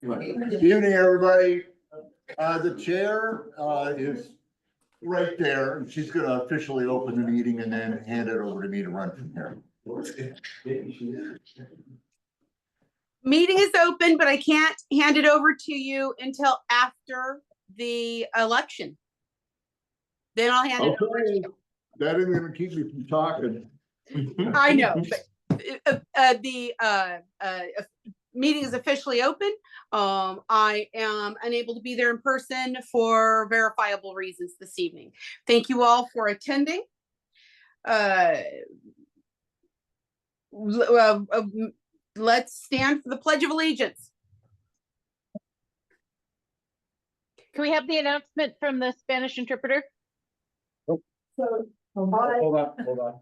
Good evening, everybody. The chair is right there, and she's gonna officially open the meeting and then hand it over to me to run from here. Meeting is open, but I can't hand it over to you until after the election. Then I'll hand it over to you. That isn't gonna keep me from talking. I know, but the meeting is officially open. I am unable to be there in person for verifiable reasons this evening. Thank you all for attending. Let's stand for the Pledge of Allegiance. Can we have the announcement from the Spanish interpreter? Hold on.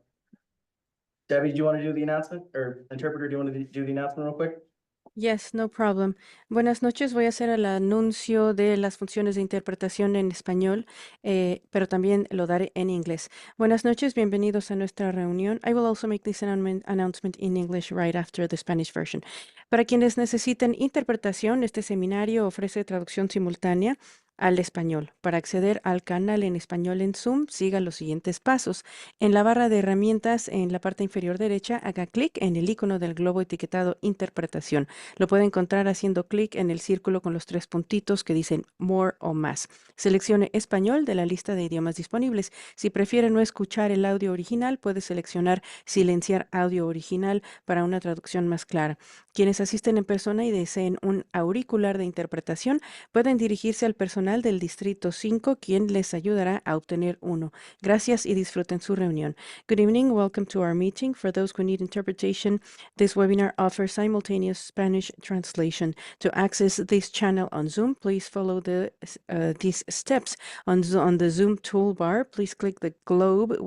Debbie, do you want to do the announcement? Or interpreter, do you want to do the announcement real quick? Yes, no problem. Buenas noches, voy a hacer el anuncio de las funciones de interpretación en español, pero también lo daré en inglés. Buenas noches, bienvenidos a nuestra reunión. I will also make this announcement in English right after the Spanish version. Para quienes necesiten interpretación, este seminario ofrece traducción simultánea al español. Para acceder al canal en español en Zoom, siga los siguientes pasos. En la barra de herramientas, en la parte inferior derecha, haga clic en el icono del globo etiquetado Interpretación. Lo puede encontrar haciendo clic en el círculo con los 3 puntitos que dicen More o Más. Seleccione Español de la lista de idiomas disponibles. Si prefiere no escuchar el audio original, puede seleccionar Silenciar audio original para una traducción más clara. Quienes asisten en persona y deseen un auricular de interpretación, pueden dirigirse al personal del Distrito 5, quien les ayudará a obtener uno. Gracias y disfruten su reunión. Good evening, welcome to our meeting. For those who need interpretation, this webinar offers simultaneous Spanish translation. To access this channel on Zoom, please follow these steps. On the Zoom toolbar, please click the globe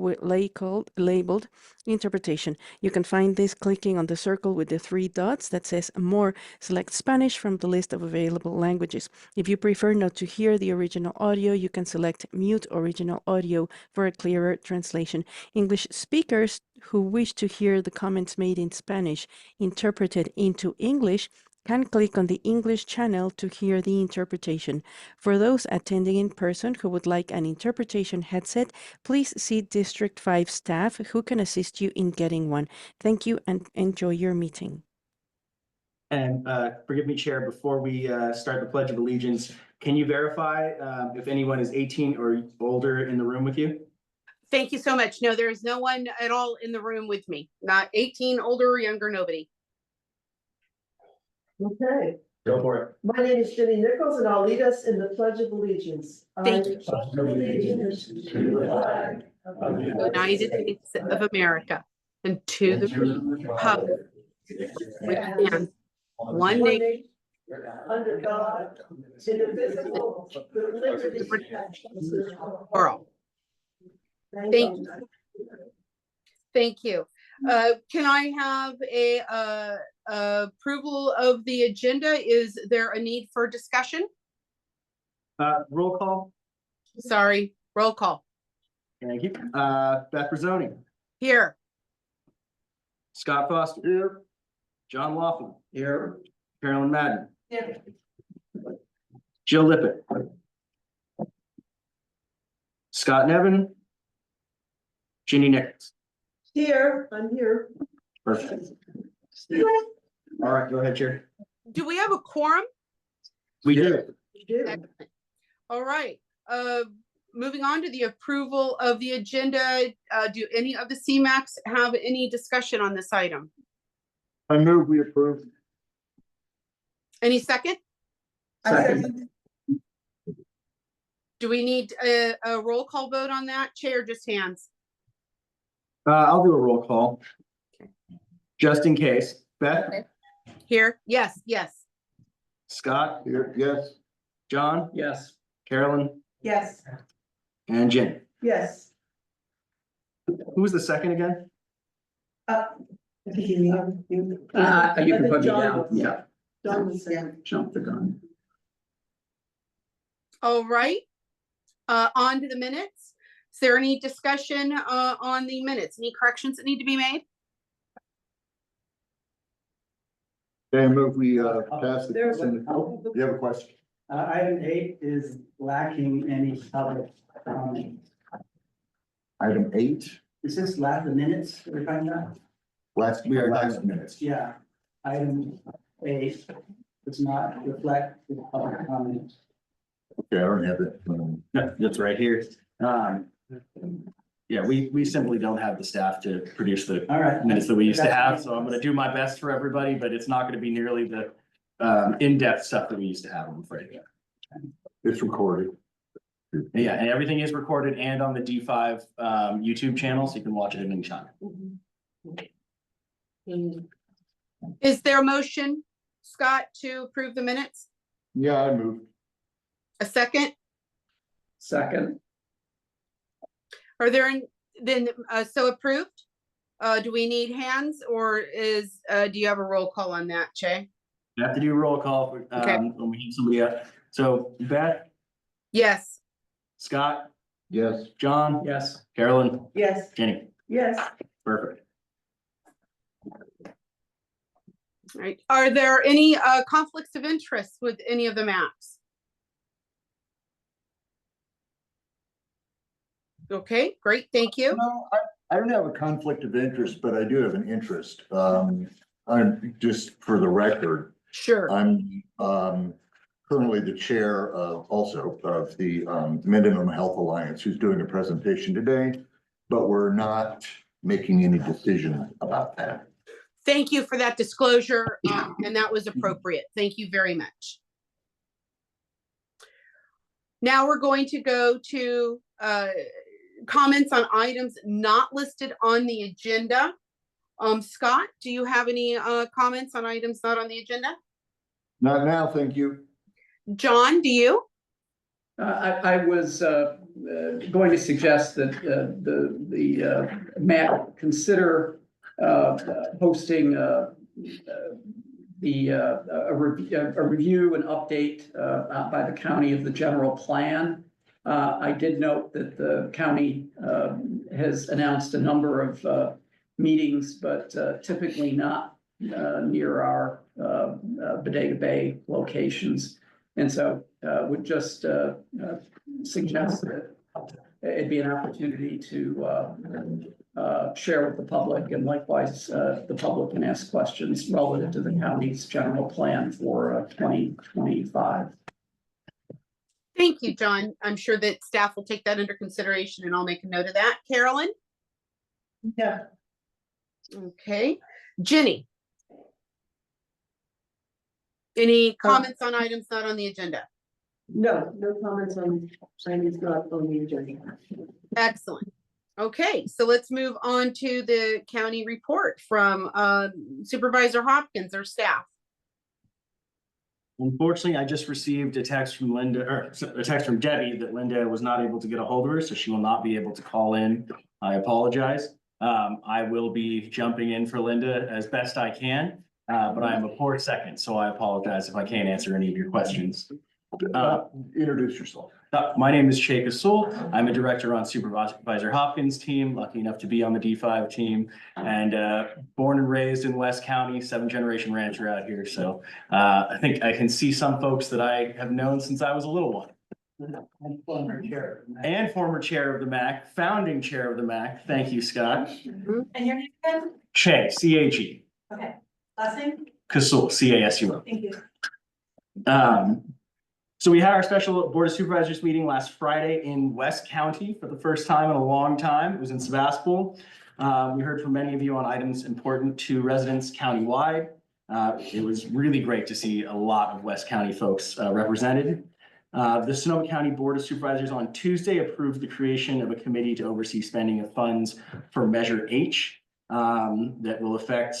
labeled Interpretation. You can find this clicking on the circle with the 3 dots that says More. Select Spanish from the list of available languages. If you prefer not to hear the original audio, you can select Mute Original Audio for a clearer translation. English speakers who wish to hear the comments made in Spanish interpreted into English can click on the English channel to hear the interpretation. For those attending in person who would like an interpretation headset, please see District 5 staff who can assist you in getting one. Thank you and enjoy your meeting. And forgive me, Chair, before we start the Pledge of Allegiance, can you verify if anyone is 18 or older in the room with you? Thank you so much. No, there is no one at all in the room with me. Not 18, older or younger, nobody. Okay, Go for it. my name is Jenny Nichols and I'll lead us in the Pledge of Allegiance. Thank you. I pledge allegiance to the flag of the United States of America and to the republic which stands one nation under God, indivisible, with liberty and justice for all. Thank you. Thank you. Can I have a approval of the agenda? Is there a need for discussion? Roll call. Sorry, roll call. Thank you. Beth Brazzoni. Here. Scott Foster. Here. John Laughlin. Here. Carolyn Madden. Here. Jill Lippett. Scott Nevin. Ginny Nichols. Here, I'm here. Perfect. All right, go ahead, Chair. Do we have a quorum? We do. You do. Excellent. All right. Moving on to the approval of the agenda. Do any of the CMACs have any discussion on this item? I move we approve. Any second? Second. Do we need a roll call vote on that? Chair, just hands. I'll do a roll call. Okay. Just in case. Beth. Okay. Here, yes, yes. Scott. Here, yes. John. Yes. Carolyn. Yes, And Jen. yes. Who was the second again? You can put me down. Yeah. John was saying. Jump the gun. All right. On to the minutes. Is there any discussion on the minutes? Any corrections that need to be made? Okay, I move we pass the There's a- consent. Oh, you have a question? Item 8 is lacking any public comment. Item 8, Is this the minutes we're talking about? last minutes. Yeah. Item 8 does not reflect the public comment. Okay, I don't have it. No, that's right here. Yeah, we simply don't have the staff to produce the All right. minutes that we used to have, so I'm gonna do my best for everybody, but it's not gonna be nearly the in-depth stuff that we used to have, I'm afraid. It's recorded. Yeah, and everything is recorded and on the D5 YouTube channel, so you can watch it at any time. Is there a motion, Scott, to approve the minutes? Yeah, I moved. A second? Second, Are there, then, so approved? Do we need hands or do you have a roll call on that, Che? You have to do a roll call Okay. when we need somebody up. So Beth, Yes. Scott, Yes. John, yes. Carolyn, Yes, Jenny, yes. perfect. All right. Are there any conflicts of interest with any of the maps? Okay, great, thank you. No, I don't have a conflict of interest, but I do have an interest. I'm just for the record, Sure. I'm currently the chair of the Minimum Health Alliance, who's doing a presentation today, but we're not making any decision about that. Thank you for that disclosure, and that was appropriate. Thank you very much. Now we're going to go to comments on items not listed on the agenda. Scott, do you have any comments on items not on the agenda? Not now, thank you. John, do you? I was going to suggest that the MAC consider hosting a review and update by the county of the general plan. I did note that the county has announced a number of meetings, but typically not near our Bodega Bay locations. And so would just suggest that it'd be an opportunity to share with the public, and likewise the public can ask questions relative to the county's general plan for 2025. Thank you, John. I'm sure that staff will take that under consideration and I'll make a note of that. Carolyn? Yeah, Okay. Jenny? Any comments on items not on the agenda? no comments on items not on the agenda. Excellent. Okay, so let's move on to the county report from Supervisor Hopkins or staff. Unfortunately, I just received a text from Linda, or a text from Debbie that Linda was not able to get a hold of her, so she will not be able to call in. I apologize. I will be jumping in for Linda as best I can, but I am a poor second, so I apologize if I can't answer any of your questions. Introduce yourself. My name is Sheikh Asul. I'm a director on Supervisor Hopkins' team, lucky enough to be on the D5 team, and born and raised in West County, 7th-generation rancher out here. So I think I can see some folks that I have known since I was a little one. And former chair. And former chair of the MAC, founding chair of the MAC. Thank you, Scott. And your name again? Che, C-H-E. Okay, last name? Kasul, C-A-S-U-L. Thank you. So we had our special Board of Supervisors meeting last Friday in West County for the first time in a long time. It was in Sebastopol. We heard from many of you on items important to residents countywide. It was really great to see a lot of West County folks represented. The Sonoma County Board of Supervisors on Tuesday approved the creation of a committee to oversee spending of funds for Measure H that will affect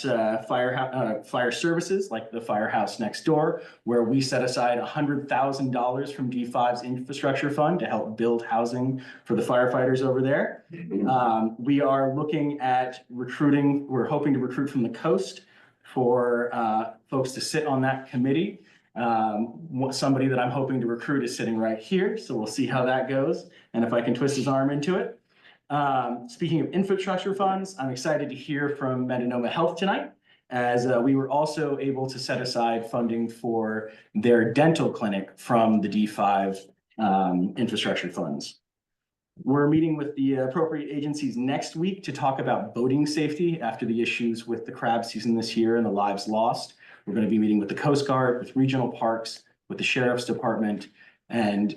fire services like the firehouse next door, where we set aside $100,000 from D5's infrastructure fund to help build housing for the firefighters over there. We are looking at recruiting. We're hoping to recruit from the coast for folks to sit on that committee. Somebody that I'm hoping to recruit is sitting right here, so we'll see how that goes and if I can twist his arm into it. Speaking of infrastructure funds, I'm excited to hear from Metanoma Health tonight. as we were also able to set aside funding for their dental clinic from the D5 infrastructure funds. We're meeting with the appropriate agencies next week to talk about boating safety after the issues with the crab season this year and the lives lost. We're going to be meeting with the Coast Guard, with regional parks, with the Sheriff's Department, and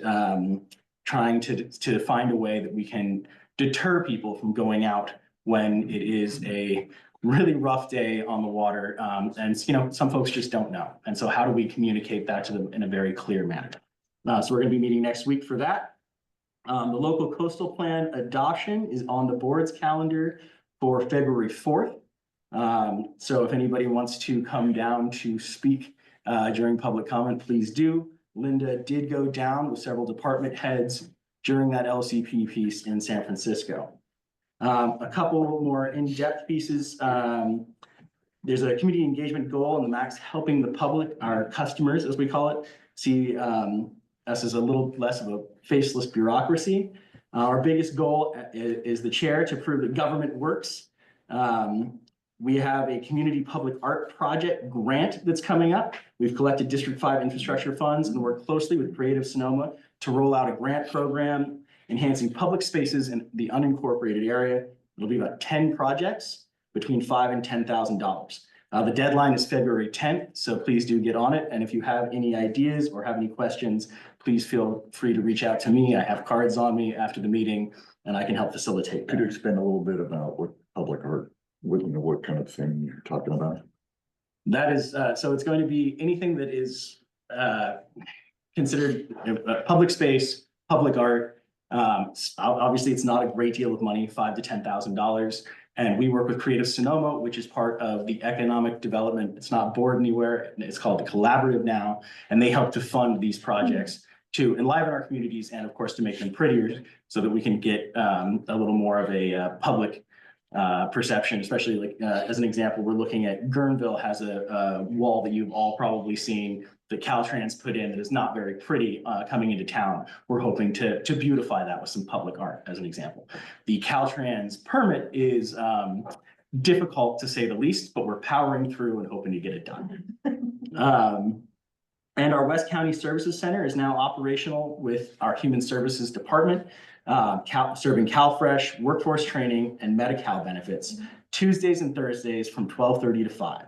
trying to find a way that we can deter people from going out when it is a really rough day on the water. And some folks just don't know. And so how do we communicate that to them in a very clear manner? So we're going to be meeting next week for that. The local coastal plan adoption is on the board's calendar for February 4th. So if anybody wants to come down to speak during public comment, please do. Linda did go down with several department heads during that LCP piece in San Francisco. A couple more in-depth pieces. There's a community engagement goal, and the MAC's helping the public, our customers, as we call it, see us as a little less of a faceless bureaucracy. Our biggest goal is the chair to prove that government works. We have a community public art project grant that's coming up. We've collected District 5 infrastructure funds and work closely with Creative Sonoma to roll out a grant program enhancing public spaces in the unincorporated area. It'll be about 10 projects between $5,000 and $10,000. The deadline is February 10th, so please do get on it. And if you have any ideas or have any questions, please feel free to reach out to me. I have cards on me after the meeting, and I can help facilitate Could you that. expand a little bit about what public art, what kind of thing you're talking about? That is, so it's going to be anything that is considered public space, public art. Obviously, it's not a great deal of money, $5,000 to $10,000. And we work with Creative Sonoma, which is part of the economic development. It's not board anywhere. It's called the Collaborative now. And they help to fund these projects to enliven our communities and, of course, to make them prettier so that we can get a little more of a public perception, especially like as an example, we're looking at Guerneville has a wall that you've all probably seen that Caltrans put in that is not very pretty coming into town. We're hoping to beautify that with some public art as an example. The Caltrans permit is difficult to say the least, but we're powering through and hoping to get it done. And our West County Services Center is now operational with our Human Services Department, serving CalFresh, workforce training, and Medi-Cal benefits, Tuesdays and Thursdays from 12:30 to 5.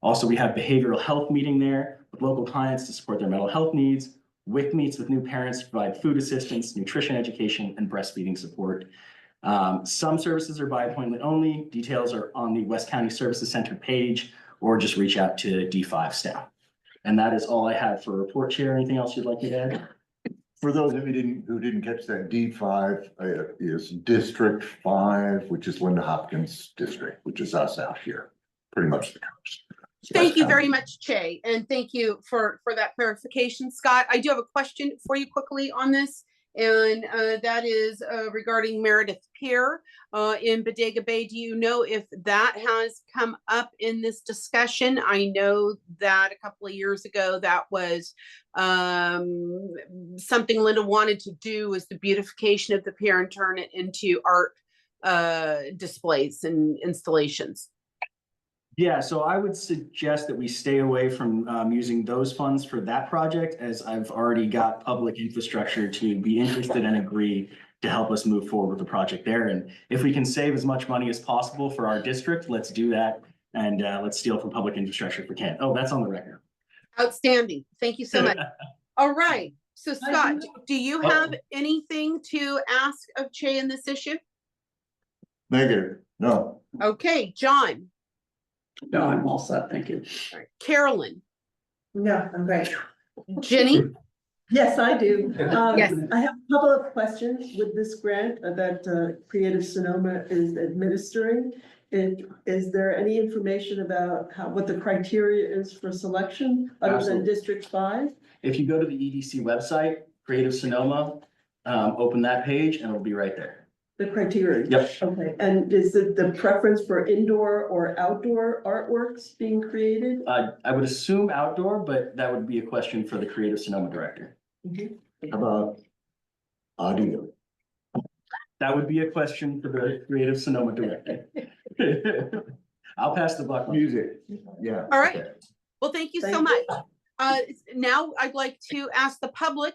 Also, we have behavioral health meeting there with local clients to support their mental health needs. WIC meets with new parents to provide food assistance, nutrition education, and breastfeeding support. Some services are by appointment only. Details are on the West County Services Center page, or just reach out to D5 staff. And that is all I have for report, Chair. Anything else you'd like me to add? For those of you who didn't catch that, D5 is District 5, which is Linda Hopkins District, which is us out here, pretty much the coast. Thank you very much, Che, and thank you for that clarification. Scott, I do have a question for you quickly on this, and that is regarding Meredith Pier in Bodega Bay. Do you know if that has come up in this discussion? I know that a couple of years ago that was something Linda wanted to do, was the beautification of the pier and turn it into art displays and installations. Yeah, so I would suggest that we stay away from using those funds for that project, as I've already got public infrastructure to be interested and agree to help us move forward with the project there. And if we can save as much money as possible for our district, let's do that. And let's steal from public infrastructure if we can. Oh, that's on the record. Outstanding. Thank you so much. All right. So Scott, do you have anything to ask of Che in this issue? Negative, no. Okay, John. No, I'm all set. Thank you. All right. Carolyn. No, I'm great. Jenny. Yes, I do. Yes. I have a couple of questions with this grant that Creative Sonoma is administering. Is there any information about what the criteria is for selection other than Absolutely. District 5? If you go to the EDC website, Creative Sonoma, open that page and it'll be right there. The criteria? Yep. Okay, and is it the preference for indoor or outdoor artworks being created? I would assume outdoor, but that would be a question for the Creative Sonoma director. How about audio? That would be a question for the Creative Sonoma director. I'll pass the buck. Music, yeah. All right. okay. Well, thank you so Thank much. Now I'd like to ask the public,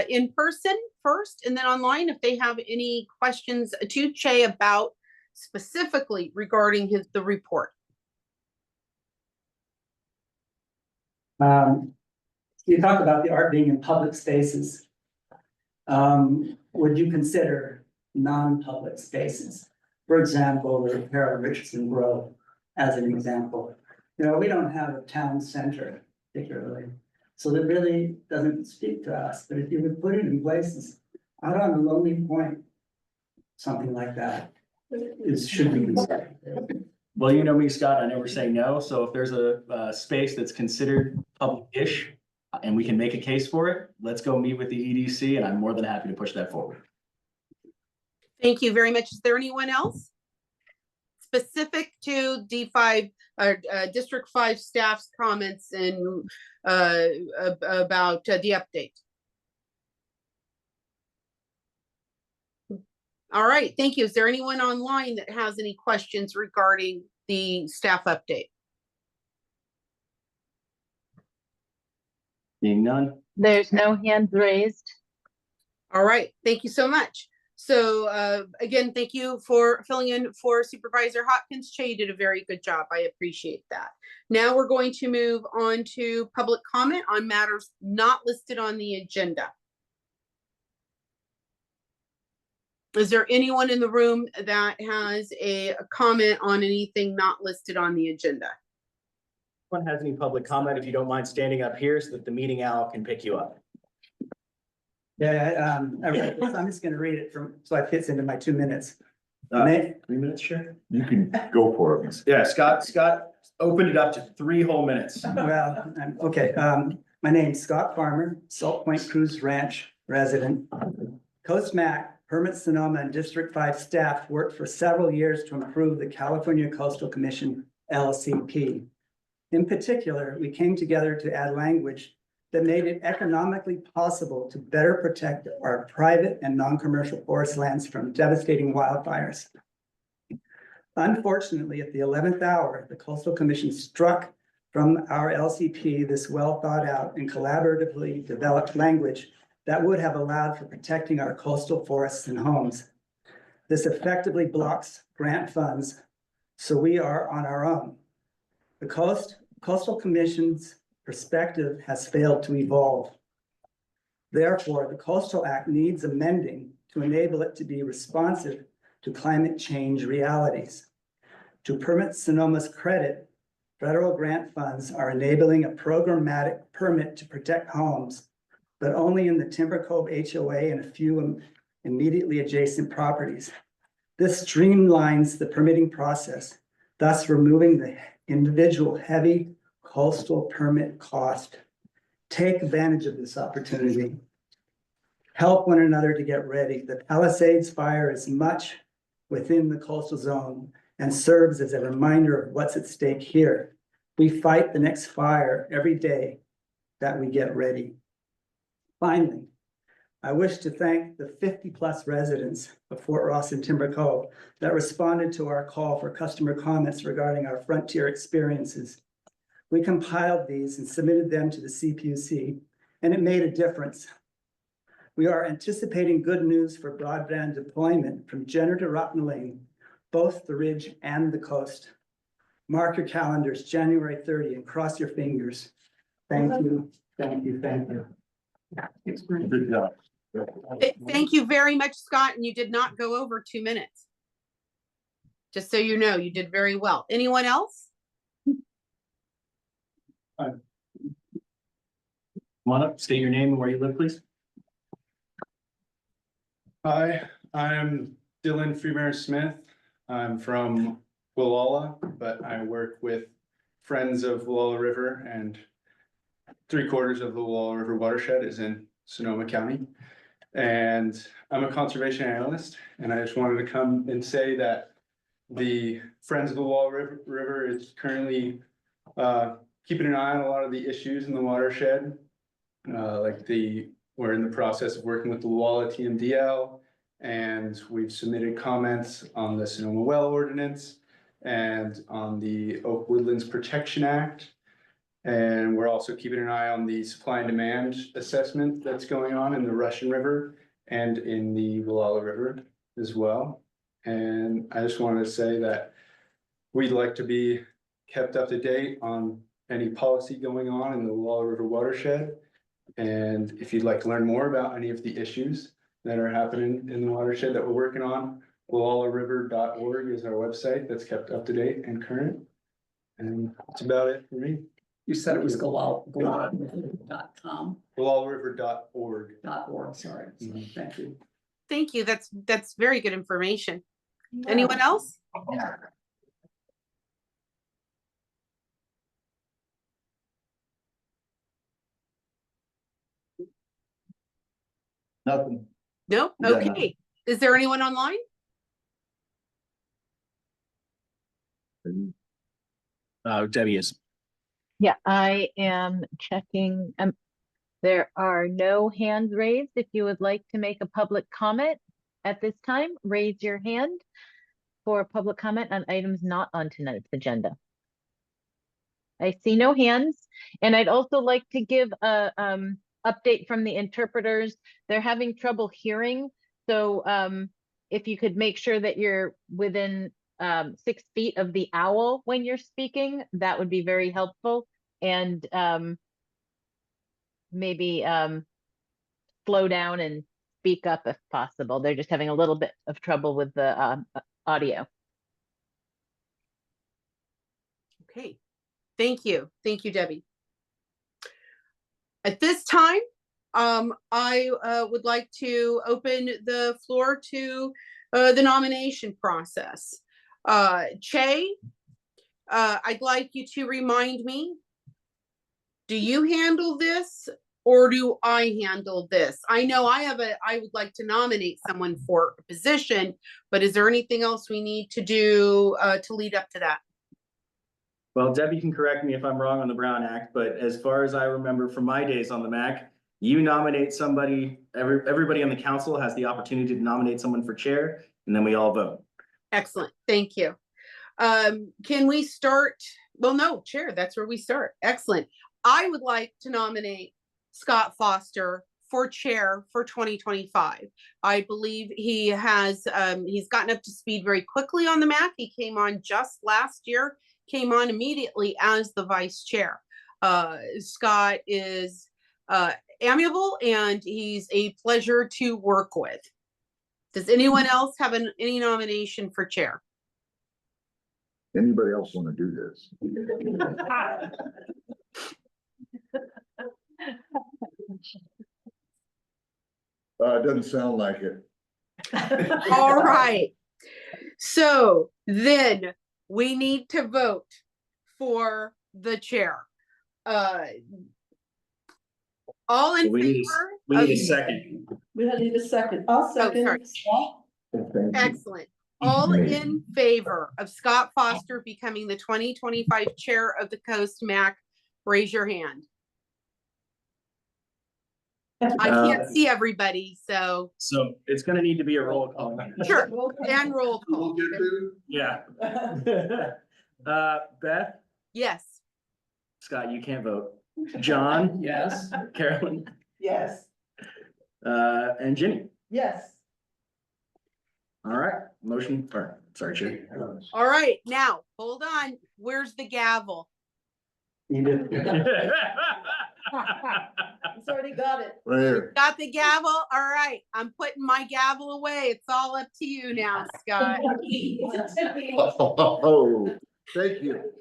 in person first and then online, if they have any questions to Che about specifically regarding the report. You talked about the art being in public spaces. Would you consider non-public spaces? For example, the Harold Richardson Grove as an example. You know, we don't have a town center particularly, so that really doesn't speak to us, but if you would put it in places out on a lonely point, something like that should be considered. Well, you know me, Scott, I never say no, so if there's a space that's considered public-ish and we can make a case for it, let's go meet with the EDC, and I'm more than happy to push that forward. Thank you very much. Is there anyone else specific to D5 or District 5 staff's comments and about the update? All right, thank you. Is there anyone online that has any questions regarding the staff update? Being none. There's no hands raised. All right, thank you so much. So again, thank you for filling in for Supervisor Hopkins. Che, you did a very good job. I appreciate that. Now we're going to move on to public comment on matters not listed on the agenda. Is there anyone in the room that has a comment on anything not listed on the agenda? Anyone has any public comment, if you don't mind standing up here so that the meeting owl can pick you up. Yeah, I read this. I'm just gonna read it so it fits into my 2 minutes. 3 minutes, sure. You can go for it. Yeah, Scott opened it up to 3 whole minutes. Well, okay, my name's Scott Farmer, Salt Point Cruise Ranch resident. Coast MAC, Permit Sonoma and District 5 staff worked for several years to improve the California Coastal Commission LCP. In particular, we came together to add language that made it economically possible to better protect our private and non-commercial forest lands from devastating wildfires. Unfortunately, at the 11th hour, the Coastal Commission struck from our LCP this well thought out and collaboratively developed language that would have allowed for protecting our coastal forests and homes. This effectively blocks grant funds, so we are on our own. The Coastal Commission's perspective has failed to evolve. Therefore, the Coastal Act needs amending to enable it to be responsive to climate change realities. To Permit Sonoma's credit, federal grant funds are enabling a programmatic permit to protect homes, but only in the Timber Cove HOA and a few immediately adjacent properties. This streamlines the permitting process, thus removing the individual heavy coastal permit cost. Take advantage of this opportunity. Help one another to get ready. The Palisades fire is much within the coastal zone and serves as a reminder of what's at stake here. We fight the next fire every day that we get ready. Finally, I wish to thank the 50+ residents of Fort Ross and Timber Cove that responded to our call for customer comments regarding our frontier experiences. We compiled these and submitted them to the CPUC, and it made a difference. We are anticipating good news for broadband deployment from Jenner to Rotten Lane, both the ridge and the coast. Mark your calendars, January 30, and cross your fingers. Thank you, thank you, thank you. Good job. Thank you very much, Scott, and you did not go over 2 minutes. Just so you know, you did very well. Anyone else? Come on up, state your name and where you live, please. Hi, I'm Dylan Freeman Smith. I'm from Wallala, but I work with Friends of Wallala River, and 3/4 of the Wallala River watershed is in Sonoma County. And I'm a conservation analyst, and I just wanted to come and say that the Friends of the Wallala River is currently keeping an eye on a lot of the issues in the watershed. We're in the process of working with the Wallala TMDL, and we've submitted comments on the Sonoma well ordinance. and on the Oak Woodlands Protection Act. And we're also keeping an eye on the supply and demand assessment that's going on in the Russian River and in the Wallala River as well. And I just wanted to say that we'd like to be kept up to date on any policy going on in the Wallala River watershed. And if you'd like to learn more about any of the issues that are happening in the watershed that we're working on, wallalariver.org is our website that's kept up to date and current. And that's about it for me. You said it was galal.com. Wallalariver.org. Sorry. Mhm. Thank you. Thank you. That's very good information. Anyone else? Nothing. Nope. Yeah. Okay. Is there anyone online? Debbie is. Yeah, I am checking. There are no hands raised. If you would like to make a public comment at this time, raise your hand for public comment on items not on tonight's agenda. I see no hands, and I'd also like to give a update from the interpreters. They're having trouble hearing, so if you could make sure that you're within 6 feet of the owl when you're speaking, that would be very helpful. And maybe slow down and speak up if possible. They're just having a little bit of trouble with the audio. Okay. Thank you. Thank you, Debbie. At this time, I would like to open the floor to the nomination process. Che, I'd like you to remind me, do you handle this or do I handle this? I know I would like to nominate someone for a position, but is there anything else we need to do to lead up to that? Well, Debbie can correct me if I'm wrong on the Brown Act, but as far as I remember from my days on the MAC, you nominate somebody, everybody on the council has the opportunity to nominate someone for chair, and then we all vote. Excellent. Thank you. Can we start? Well, no, chair, that's where we start. Excellent. I would like to nominate Scott Foster for chair for 2025. I believe he has, he's gotten up to speed very quickly on the MAC. He came on just last year, came on immediately as the vice chair. Scott is amiable and he's a pleasure to work with. Does anyone else have any nomination for chair? Anybody else want to do this? It doesn't sound like it. All right. So then we need to vote for the chair. All in favor? We need a second. We don't need a second. I'll second. Excellent. All in favor of Scott Foster becoming the 2025 chair of the Coast MAC, raise your hand. I can't see everybody, so. So it's gonna need to be a roll call. Sure, and roll call. Yeah. Beth, Yes. Scott, you can't vote. John, Yes. Carolyn, Yes. and Ginny. Yes. All right, motion, or, sorry, Chair. All right, now, hold on. Where's the gavel? He's already got it. Right here. Got the gavel? All right, I'm putting my gavel away. It's all up to you now, Scott. Oh, thank you.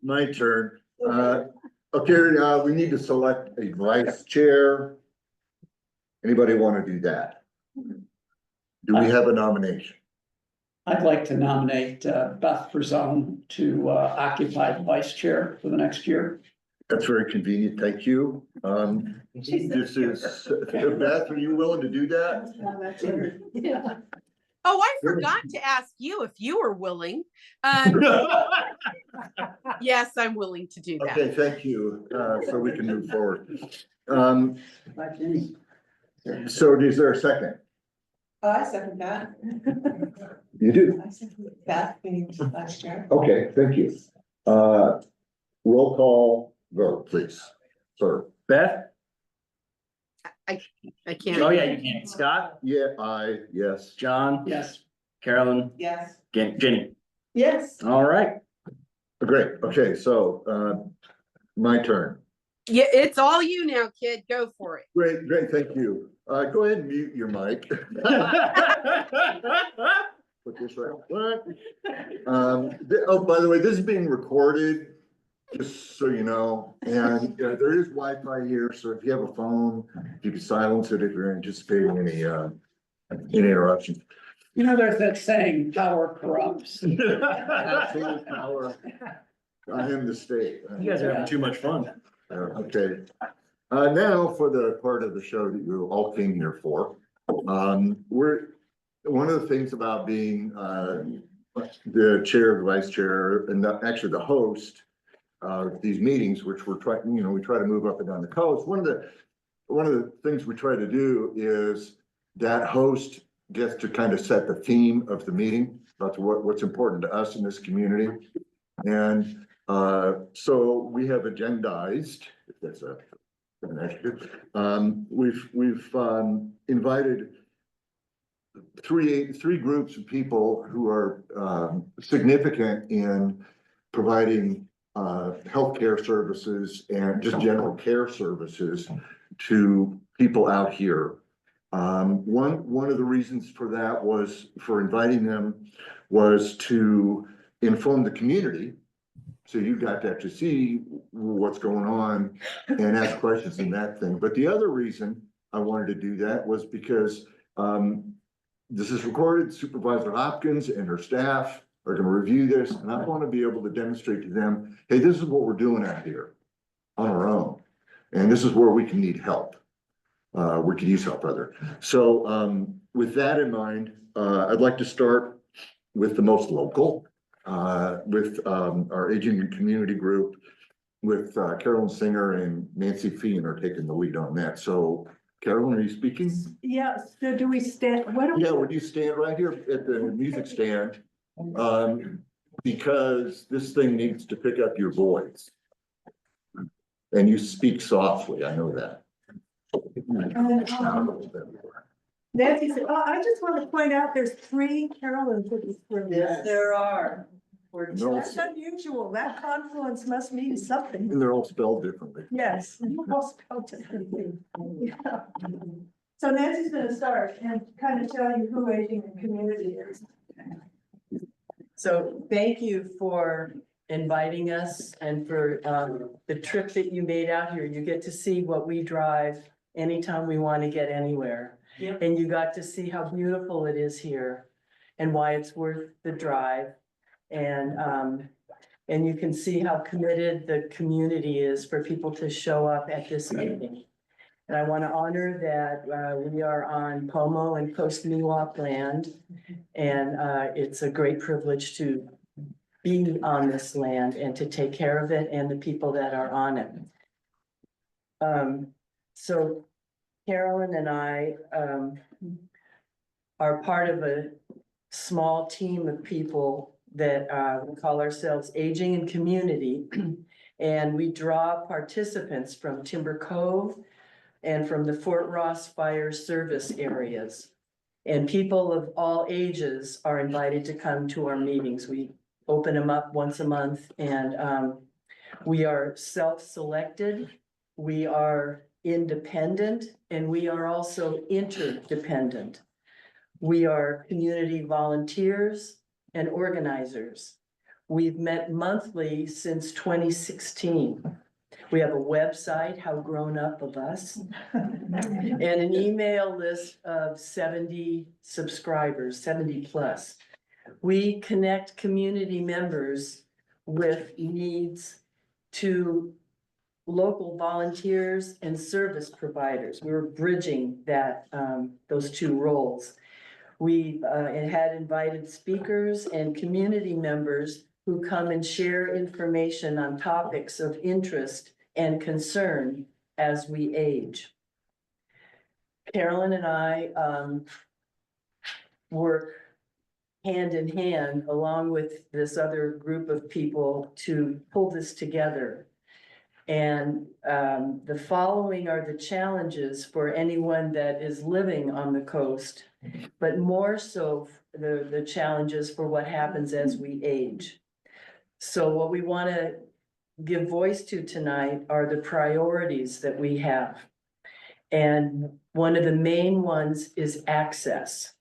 My turn. Okay, we need to select a vice chair. Anybody want to do that? Do we have a nomination? I'd like to nominate Beth Frazone to occupy the vice chair for the next year. That's very convenient. Thank you. This is, Beth, are you willing to do that? Oh, I forgot to ask you if you were willing. Yes, I'm willing to do that. Okay, thank you. So we can move forward. So is there a second? I second that. You do? I second that being last year. Okay, thank you. Roll call vote, please. Sir. Beth? I can't. Oh, yeah, you can. Scott? Yeah, yes. John? Yes. Carolyn? Yes. Jenny? Yes. All right. Great, okay, so, my turn. Yeah, it's all you now, kid. Go for it. Great, thank you. Go ahead and mute your mic. Put this right. What? Oh, by the way, this is being recorded, just so you know, and there is Wi-Fi here, so if you have a phone, you can silence it if you're anticipating any interruptions. You know, there's that saying, power corrupts. Absolute power. I am the state. You guys are having too much fun. Okay. Now for the part of the show that you all came here for. One of the things about being the chair, the vice chair, and actually the host of these meetings, which we're trying, we try to move up and down the coast. One of the things we try to do is that host gets to kind of set the theme of the meeting. That's what's important to us in this community. And so we have agendized, if that's an adjective, we've invited three groups of people who are significant in providing healthcare services and just general care services to people out here. One of the reasons for that was for inviting them was to inform the community. So you got to actually see what's going on and ask questions and that thing. But the other reason I wanted to do that was because this is recorded. Supervisor Hopkins and her staff are going to review this, and I want to be able to demonstrate to them, hey, this is what we're doing out here on our own. And this is where we can need help. We could use help, rather. So with that in mind, I'd like to start with the most local, with our aging and community group, with Carolyn Singer and Nancy Fien are taking the lead on that. So Carolyn, are you speaking? Yes, so do we stand, Yeah, would you stand right here at the music stand? Because this thing needs to pick up your voice. And you speak softly, I know that. Nancy said, oh, I just want to point out there's 3 Carolyns for this room. Yes, there are. That's unusual. That confluence must mean something. And they're all spelled differently. Yes, all spelled differently. Yeah. So Nancy's gonna start and kind of tell you who Aging and Community is. So thank you for inviting us and for the trip that you made out here. You get to see what we drive anytime we want to get anywhere. Yep. And you got to see how beautiful it is here and why it's worth the drive. And you can see how committed the community is for people to show up at this meeting. And I want to honor that we are on Pomo and Coast Miwok land. And it's a great privilege to be on this land and to take care of it and the people that are on it. So Carolyn and I are part of a small team of people that we call ourselves Aging and Community. And we draw participants from Timber Cove and from the Fort Ross Fire Service areas. And people of all ages are invited to come to our meetings. We open them up once a month, and we are self-selected, we are independent, and we are also interdependent. We are community volunteers and organizers. We've met monthly since 2016. We have a website, How Grown Up of Us, and an email list of 70 subscribers, 70 plus. We connect community members with needs to local volunteers and service providers. We're bridging that, those two roles. We had invited speakers and community members who come and share information on topics of interest and concern as we age. Carolyn and I work hand in hand along with this other group of people to pull this together. And the following are the challenges for anyone that is living on the coast, but more so the challenges for what happens as we age. So what we want to give voice to tonight are the priorities that we have. And one of the main ones is access.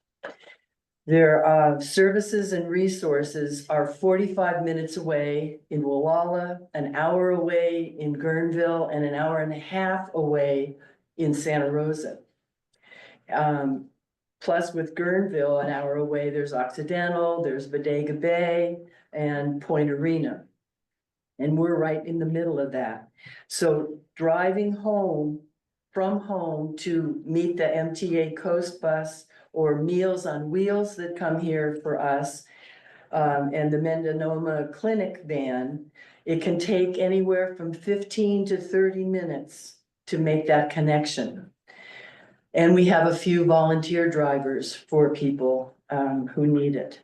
Their services and resources are 45 minutes away in Wallala, an hour away in Guerneville, and an hour and a half away in Santa Rosa. Plus with Guerneville, an hour away, there's Occidental, there's Bodega Bay, and Point Arena. And we're right in the middle of that. So driving home from home to meet the MTA Coast Bus or Meals on Wheels that come here for us, and the Mendonoma Clinic van, it can take anywhere from 15 to 30 minutes to make that connection. And we have a few volunteer drivers for people who need it.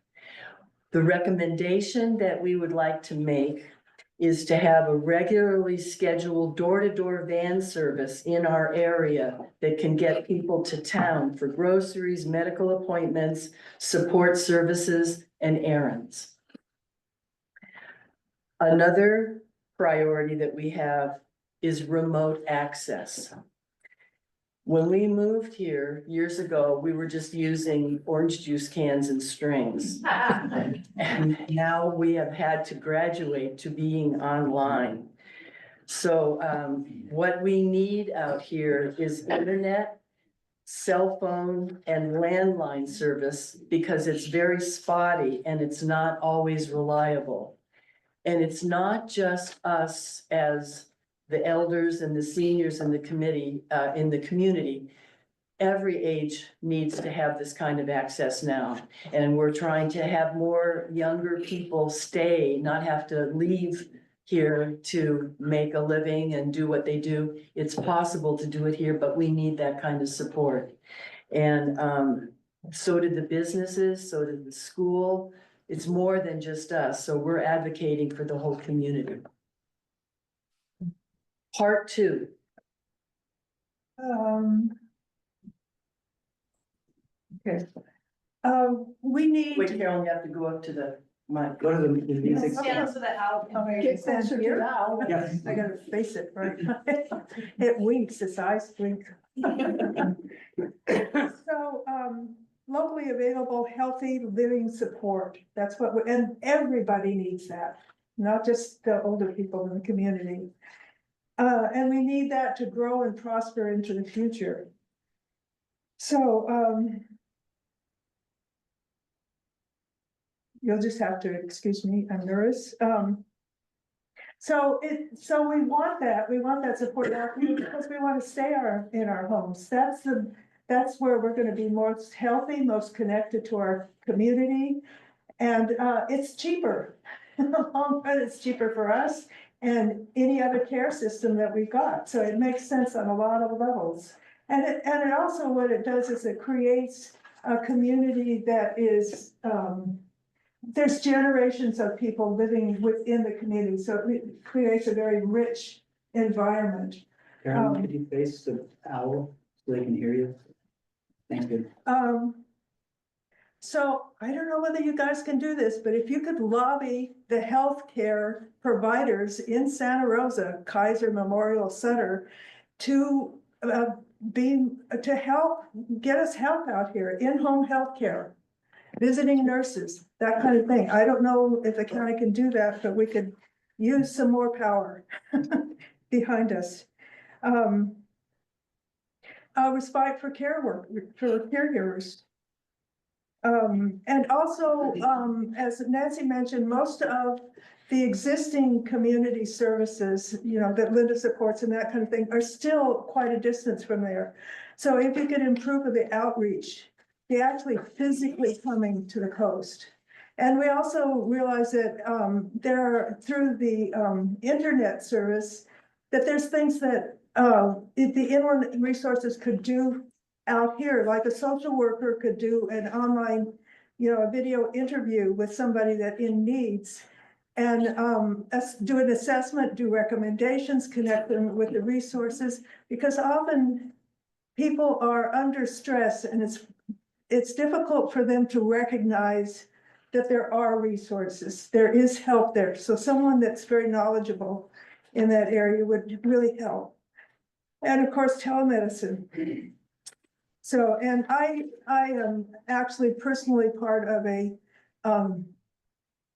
The recommendation that we would like to make is to have a regularly scheduled door-to-door van service in our area that can get people to town for groceries, medical appointments, support services, and errands. Another priority that we have is remote access. When we moved here years ago, we were just using orange juice cans and strings. And now we have had to graduate to being online. So what we need out here is internet, cell phone, and landline service because it's very spotty and it's not always reliable. And it's not just us as the elders and the seniors in the committee, in the community. Every age needs to have this kind of access now. And we're trying to have more younger people stay, not have to leave here to make a living and do what they do. It's possible to do it here, but we need that kind of support. And so did the businesses, so did the school. It's more than just us. So we're advocating for the whole community. Part two. Okay. We need. Wait, Carol, you have to go up to the mic. Go to the music. Get closer to now. Yes. I gotta face it, right? It winks, its eyes blink. So, locally available, healthy living support, that's what, and everybody needs that, not just the older people in the community. And we need that to grow and prosper into the future. So, you'll just have to excuse me, I'm nervous. So we want that support now because we want to stay in our homes. That's where we're going to be most healthy, most connected to our community. And it's cheaper. In the long run, it's cheaper for us and any other care system that we've got. So it makes sense on a lot of levels. And it also, what it does is it creates a community that is, there's generations of people living within the community. So it creates a very rich environment. Carolyn, could you face the owl so they can hear you? Thank you. So I don't know whether you guys can do this, but if you could lobby the healthcare providers in Santa Rosa, Kaiser Memorial Center, to help get us help out here, in-home healthcare, visiting nurses, that kind of thing. I don't know if the county can do that, but we could use some more power behind us. Respite for caregivers. And also, as Nancy mentioned, most of the existing community services, that Linda supports and that kind of thing, are still quite a distance from there. So if we could improve the outreach, they actually physically coming to the coast. And we also realize that there are, through the internet service, that there's things that the inland resources could do out here, like a social worker could do an online, a video interview with somebody that in needs. And do an assessment, do recommendations, connect them with the resources, because often people are under stress and it's difficult for them to recognize that there are resources, there is help there. So someone that's very knowledgeable in that area would really help. And of course, telemedicine. So, and I am actually personally part of a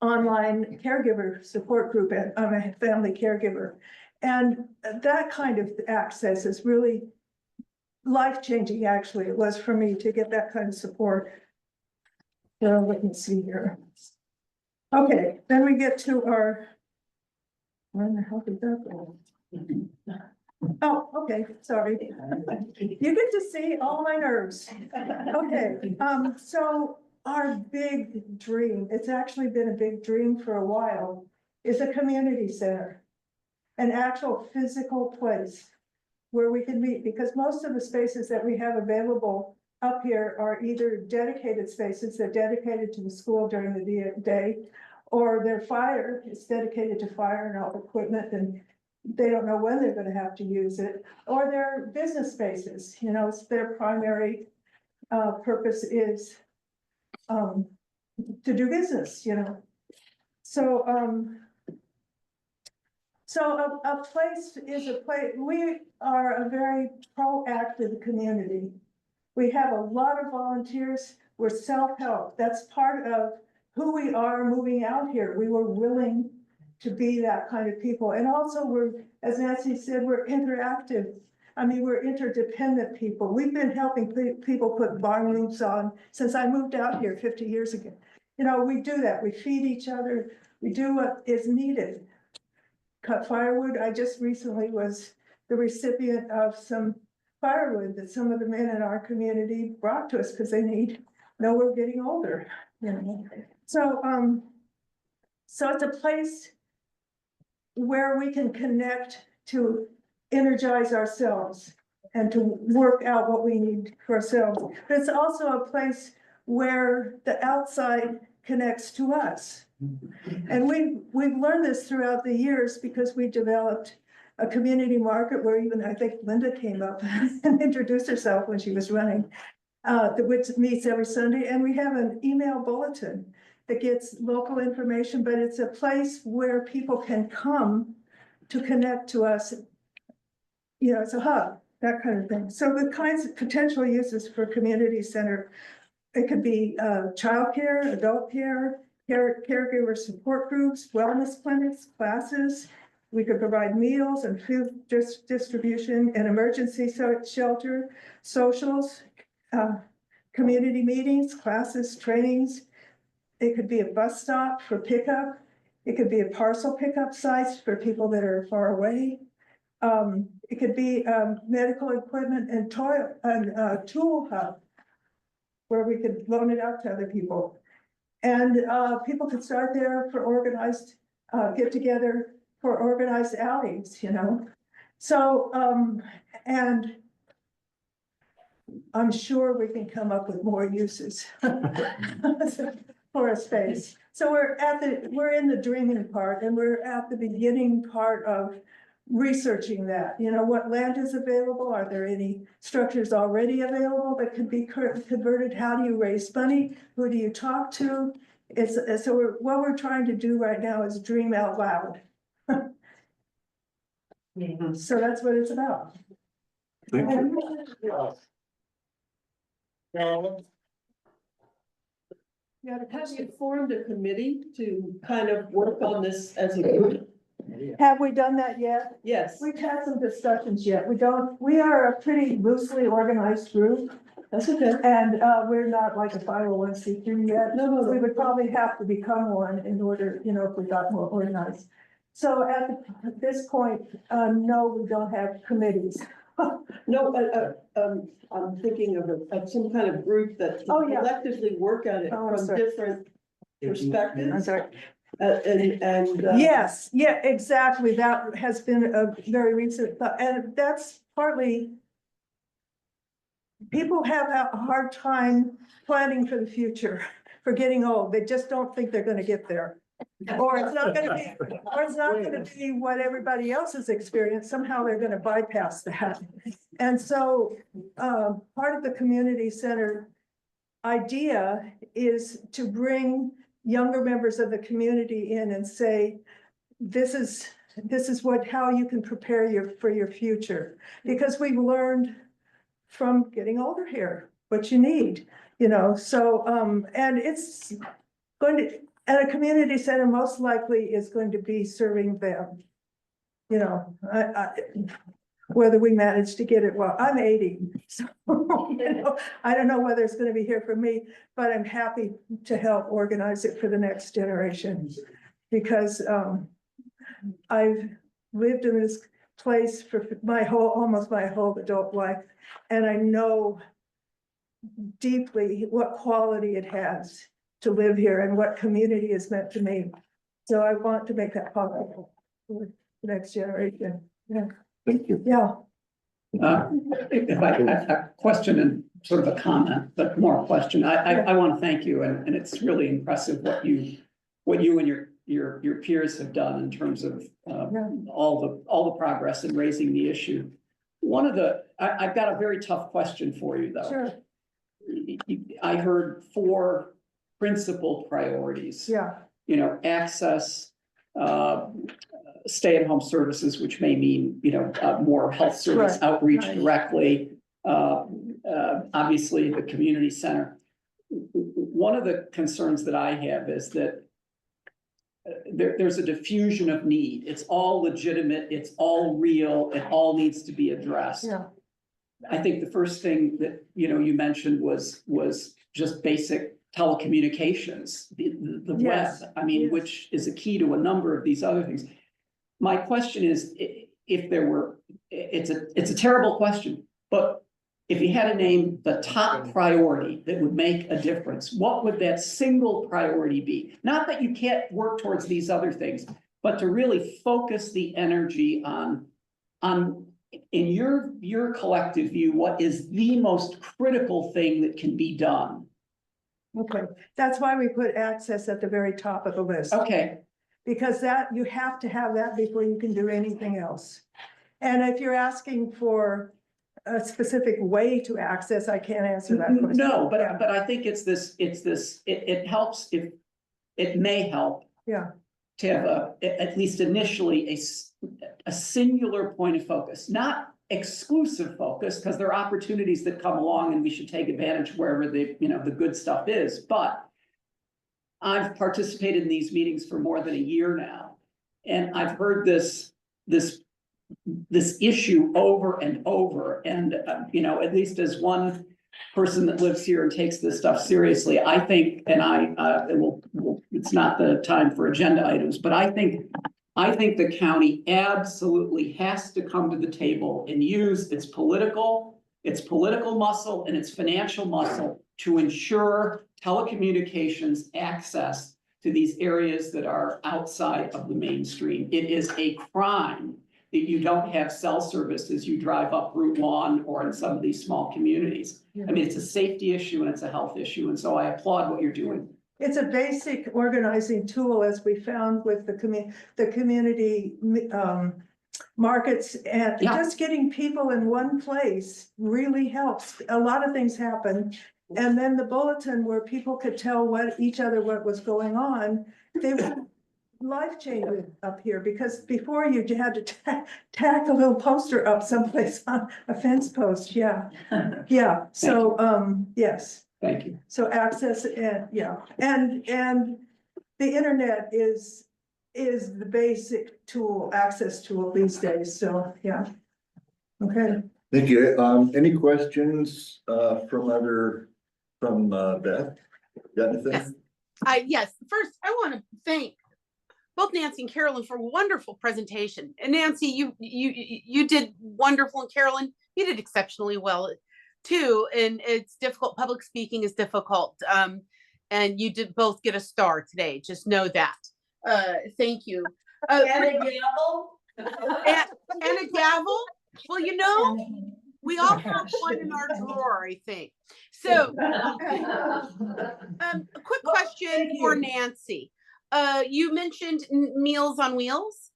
online caregiver support group, and I'm a family caregiver. And that kind of access is really life-changing, actually. It was for me to get that kind of support. So let me see here. Okay, then we get to our, where the hell did that go? Oh, okay, sorry. You get to see all my nerves. Okay, so our big dream, it's actually been a big dream for a while, is a community center. An actual physical place where we can meet, because most of the spaces that we have available up here are either dedicated spaces, they're dedicated to the school during the day, or they're fire, it's dedicated to fire and all equipment, and they don't know when they're gonna have to use it, or they're business spaces, it's their primary purpose is to do business, So, so a place is a place, we are a very proactive community. We have a lot of volunteers, we're self-help, that's part of who we are moving out here. We were willing to be that kind of people. And also we're, as Nancy said, we're interactive. I mean, we're interdependent people. We've been helping people put barn roofs on since I moved out here 50 years ago. We do that, we feed each other, we do what is needed. Cut firewood. I just recently was the recipient of some firewood that some of the men in our community brought to us because they know we're getting older, So, so it's a place where we can connect to energize ourselves and to work out what we need for ourselves. But it's also a place where the outside connects to us. And we've learned this throughout the years because we developed a community market where even I think Linda came up and introduced herself when she was running, which meets every Sunday. And we have an email bulletin that gets local information, but it's a place where people can come to connect to us. It's a hub, that kind of thing. So the kinds of potential uses for community center, it could be childcare, adult care, caregiver support groups, wellness clinics, classes. We could provide meals and food distribution and emergency shelter, socials, community meetings, classes, trainings. It could be a bus stop for pickup. It could be a parcel pickup sites for people that are far away. It could be medical equipment and tool hub where we could loan it out to other people. And people could start there for organized get together for organized outings, So, and I'm sure we can come up with more uses for a space. So we're in the dreaming part, and we're at the beginning part of researching that. What land is available? Are there any structures already available that could be converted? How do you raise money? Who do you talk to? So what we're trying to do right now is dream out loud. So that's what it's about. Thank you. Yeah, Have you formed a committee to kind of work on this as a group? have we done that yet? Yes. We've had some discussions yet. We are a pretty loosely organized group. That's okay. And we're not like a 501c3 yet. No. We would probably have to become one in order, if we got more organized. So at this point, no, we don't have committees. No, I'm thinking of some kind of group that Oh, yeah. collectively work at it Oh, I'm from sorry. different perspectives. I'm sorry. And Yes, yeah, exactly. That has been a very recent, and that's partly people have a hard time planning for the future, for getting old. They just don't think they're gonna get there. Or it's not gonna be, or it's not gonna be what everybody else has experienced. Somehow they're gonna bypass that. And so, part of the community center idea is to bring younger members of the community in and say, this is how you can prepare for your future. Because we've learned from getting older here, what you need, so, and it's going to, and a community center most likely is going to be serving them. Whether we manage to get it, well, I'm 80, so, I don't know whether it's gonna be here for me, but I'm happy to help organize it for the next generation. Because, I've lived in this place for almost my whole adult life, and I know deeply what quality it has to live here and what community is meant to me. So I want to make that possible for the next generation. Yeah. Thank you. Yeah. If I a question and sort of a comment, but more a question, I want to thank you, and it's really impressive what you and your peers have done in terms of all the progress in raising the issue. I've got a very tough question for you, though. Sure. I heard 4 principal priorities. Yeah. Access, stay-at-home services, which may mean, more health service Right. outreach Right. directly. Obviously, the community center. One of the concerns that I have is that there's a diffusion of need. It's all legitimate. It's all real. It all needs to be addressed. Yeah. I think the first thing that, you mentioned was just basic telecommunications, the Yes. web, Yes. which is a key to a number of these other things. My question is, if there were, it's a terrible question, but if you had to name the top priority that would make a difference, what would that single priority be? Not that you can't work towards these other things, but to really focus the energy on in your collective view, what is the most critical thing that can be done? Okay, that's why we put access at the very top of the list. Okay, Because that, you have to have that before you can do anything else. And if you're asking for a specific way to access, I can't answer that question. no, but I think it helps if, it may help. Yeah. To have at least initially, a singular point of focus, not exclusive focus, because there are opportunities that come along and we should take advantage wherever the good stuff is. But I've participated in these meetings for more than a year now, and I've heard this issue over and over. And at least as one person that lives here and takes this stuff seriously, I think, and it's not the time for agenda items, but I think the county absolutely has to come to the table and use its political muscle and its financial muscle to ensure telecommunications access to these areas that are outside of the mainstream. It is a crime that you don't have cell service as you drive up Route 1 or in some of these small communities. I mean, it's a safety issue and it's a health issue. And so I applaud what you're doing. It's a basic organizing tool, as we found with the community markets, and just getting people in one place really helps. A lot of things happen. And then the bulletin where people could tell each other what was going on, they were life-changing up here, because before you had to tack a little poster up someplace on a fence post. Yeah. Yeah. So, yes. Thank you. So access and the internet is the basic tool, access tool these days. So, yeah. Okay. Thank you. Any questions from Beth? Got anything? Yes. First, I want to thank both Nancy and Carolyn for a wonderful presentation. And Nancy, you did wonderful, and Carolyn, you did exceptionally well too. And it's difficult. Public speaking is difficult. And you did both get a star today. Just know that. Thank you. And a gavel. And a gavel. Well, We all have one in our drawer, I think. So, a quick question for Nancy. You mentioned Meals on Wheels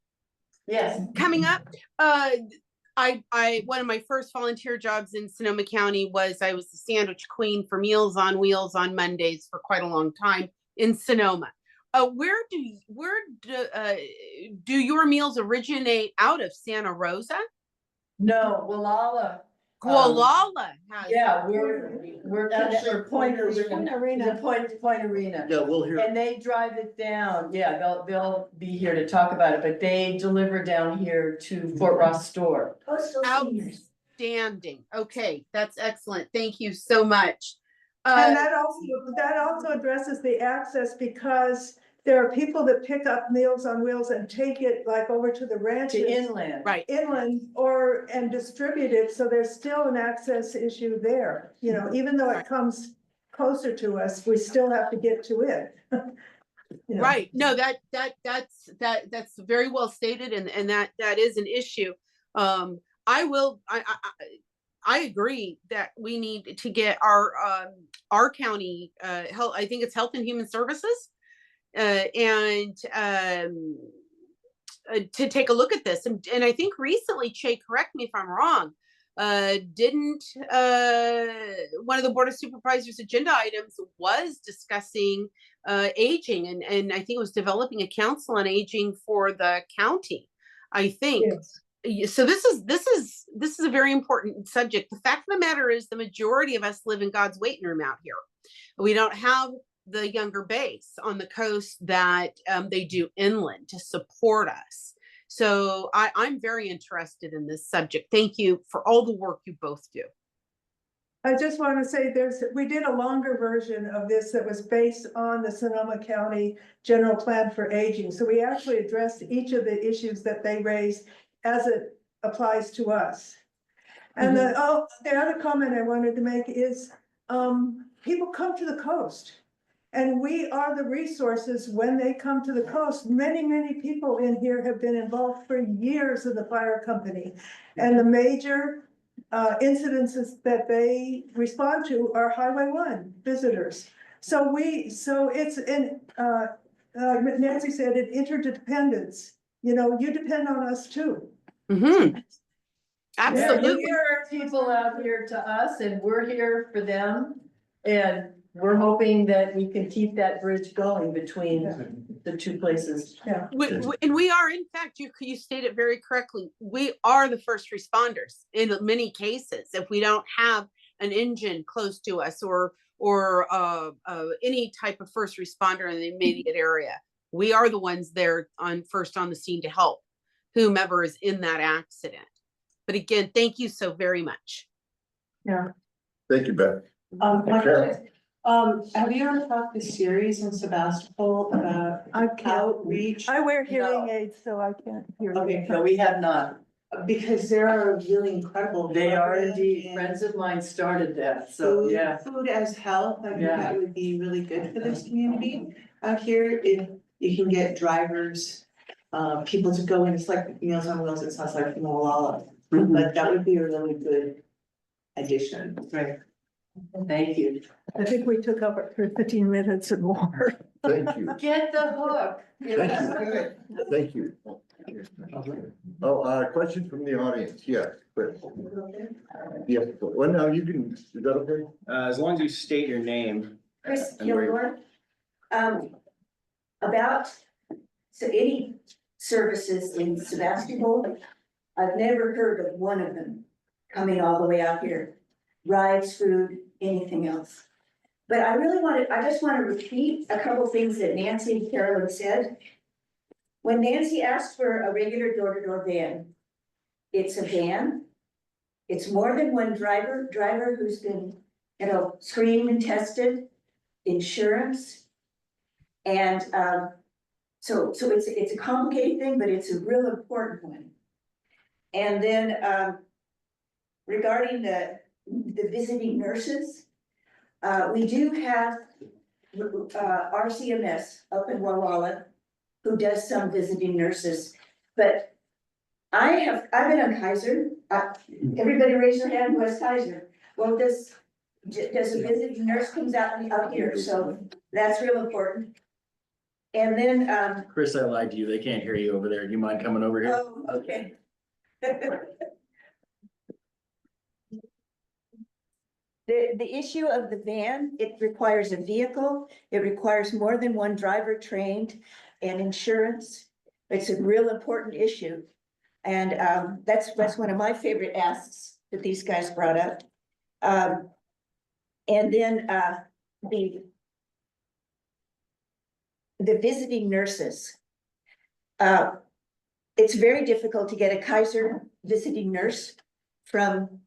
Yes. coming up. One of my first volunteer jobs in Sonoma County was I was the sandwich queen for Meals on Wheels on Mondays for quite a long time in Sonoma. Where do your meals originate out of? Santa Rosa? No, Wallala. Gualala has. Yeah, we're Actually, Point Point Arena. Arena. Point Arena. Yeah, we'll hear. And they drive it down. Yeah, they'll be here to talk about it, but they deliver down here to Fort Ross store. Outstanding. Okay, that's excellent. Thank you so much. And that also addresses the access, because there are people that pick up Meals on Wheels and take it like over to the To ranches. inland. Right. Inland and distribute it, so there's still an access issue there, you know, even though it Right. comes closer to us, we still have to get to it. You know. Right. No, that's very well stated, and that is an issue. I agree that we need to get our county health. I think it's Health and Human Services, and to take a look at this. And I think recently, Che, correct me if I'm wrong, didn't one of the Board of Supervisors agenda items was discussing aging, and I think it was developing a council on aging for the county, I think. Yes. So this is a very important subject. The fact of the matter is the majority of us live in God's waiting room out here. We don't have the younger base on the coast that they do inland to support us. So I'm very interested in this subject. Thank you for all the work you both do. I just want to say we did a longer version of this that was based on the Sonoma County General Plan for Aging. So we actually addressed each of the issues that they raised as it applies to us. And the other comment I wanted to make is, people come to the coast, and we are the resources when they come to the coast. Many people in here have been involved for years in the fire company, and the major incidences that they respond to are Highway 1 visitors. So it's in, Nancy said, an interdependence. You know, you depend on us too. Mm-hmm. Absolutely. There are people out here to us, and we're here for them. And we're hoping that we can keep that bridge going between the two places. Yeah. And we are, in fact, you stated very correctly, we are the first responders in many cases. If we don't have an engine close to us or any type of first responder in the immediate area, we are the ones there first on the scene to help whomever is in that accident. But again, thank you so very much. Yeah. Thank you, Beth. Have you ever taught this series in Sebastopol about outreach? I wear hearing aids, so I can't hear. Okay, No, we have not. because there are really incredible. They are indeed. and Friends of mine started that, so Food, yeah. food as health, I think Yeah. that would be really good for this community out here. If you can get drivers, people to go in, it's like Meals on Wheels, it's not like Molalla. But that would be a really good addition. Right. Thank you. I think we took up for 15 minutes and more. Thank you. Get the hook. Thank you. Oh, question from the audience. Yes, Chris. Yes, well, now you can, is that okay? As long as you state your name. Chris And where- Kilgore. About, so any services in Sebastopol, I've never heard of one of them coming all the way out here. Rides, food, anything else. But I just want to repeat a couple things that Nancy and Carolyn said. When Nancy asked for a regular door-to-door van, it's a van. It's more than one driver who's been, screened and tested, insurance. And so it's a complicated thing, but it's a real important one. And then regarding the visiting nurses, we do have RCMS up in Wallala who does some visiting nurses, but I've been on Kaiser everybody raise their hand, West Kaiser. Well, does a visiting nurse comes out here, so that's real important. And then, Chris, I lied to you. They can't hear you over there. Do you mind coming over here? oh, okay. The issue of the van, it requires a vehicle, it requires more than one driver trained and insurance. It's a real important issue. And that's one of my favorite asks that these guys brought up. And then the visiting nurses. It's very difficult to get a Kaiser visiting nurse from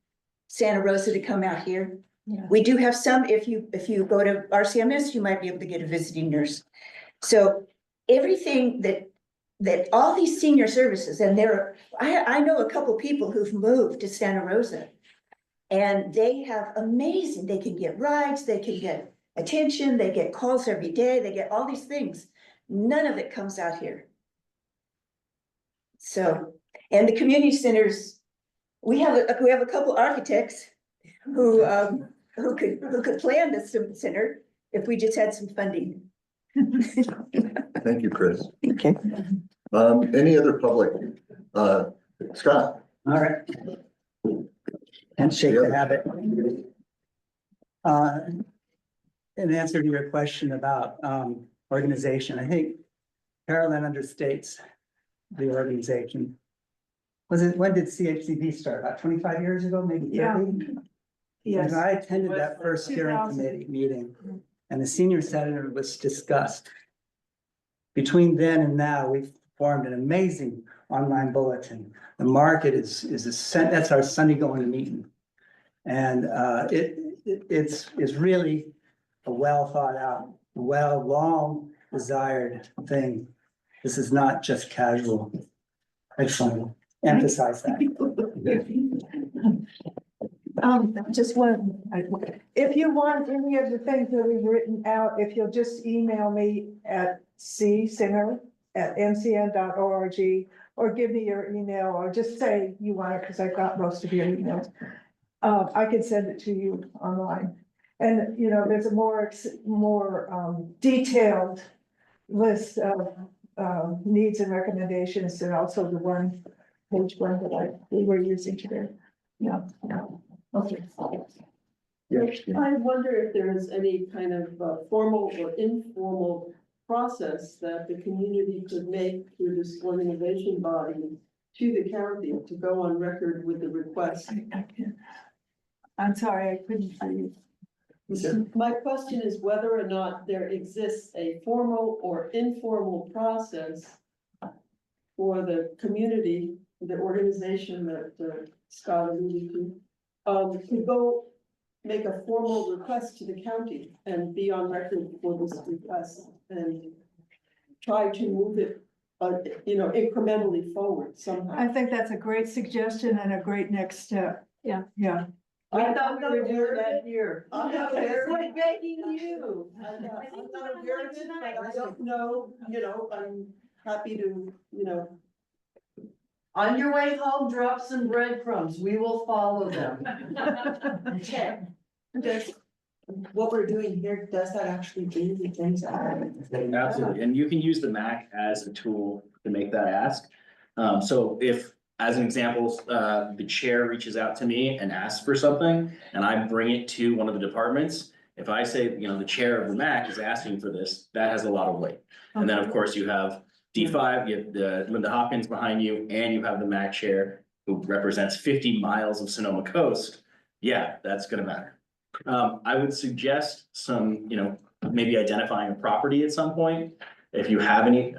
Santa Rosa to come out here. Yeah. We do have some, if you go to RCMS, you might be able to get a visiting nurse. So everything that all these senior services, and I know a couple people who've moved to Santa Rosa. And they have amazing, they can get rides, they can get attention, they get calls every day, they get all these things. None of it comes out here. So, and the community centers, we have a couple architects who could plan this center if we just had some funding. Thank you, Chris. Okay. Any other public? Scott? All right. Handshake the habit. In answer to your question about organization, I think Carolyn understates the organization. When did CHCB start? About 25 years ago, maybe 30? Yeah. Yes. I attended that first steering 2000. committee meeting, and the senior senator was discussed. Between then and now, we've formed an amazing online bulletin. The market is that's our Sunday going to meeting. And it's really a well thought out, long desired thing. This is not just casual. I just want to emphasize that. Just one, if you want any of the things that we've written out, if you'll just email me at csinger@mcn.org, or give me your email, or just say you want it, because I've got most of your emails. I can send it to you online. And, you know, there's a more detailed list of needs and recommendations, and also the page one that we were using today. Yeah. Okay. I wonder if there is any kind of formal or informal process that the community could make through this organization body to the county to go on record with the request. I'm sorry, I couldn't hear you. My question is whether or not there exists a formal or informal process for the community, the organization that Scott alluded to go make a formal request to the county and be on record for this request and try to move it, incrementally forward somehow. I think that's a great suggestion and a great next step. Yeah. Yeah. I thought we were doing that here. I'm not aware of it. Like begging you. I'm not aware of it, but I don't know, I'm happy to, On your way home, drop some breadcrumbs. We will follow them. Check. What we're doing here, does that actually do the things that are? Absolutely, and you can use the MAC as a tool to make that ask. So if, as an example, the chair reaches out to me and asks for something, and I bring it to one of the departments, if I say, the chair of the MAC is asking for this, that has a lot of weight. And then, of course, you have D5, you have Linda Hopkins behind you, and you have the MAC chair who represents 50 miles of Sonoma Coast. Yeah, that's gonna matter. I would suggest some, maybe identifying a property at some point. If you have any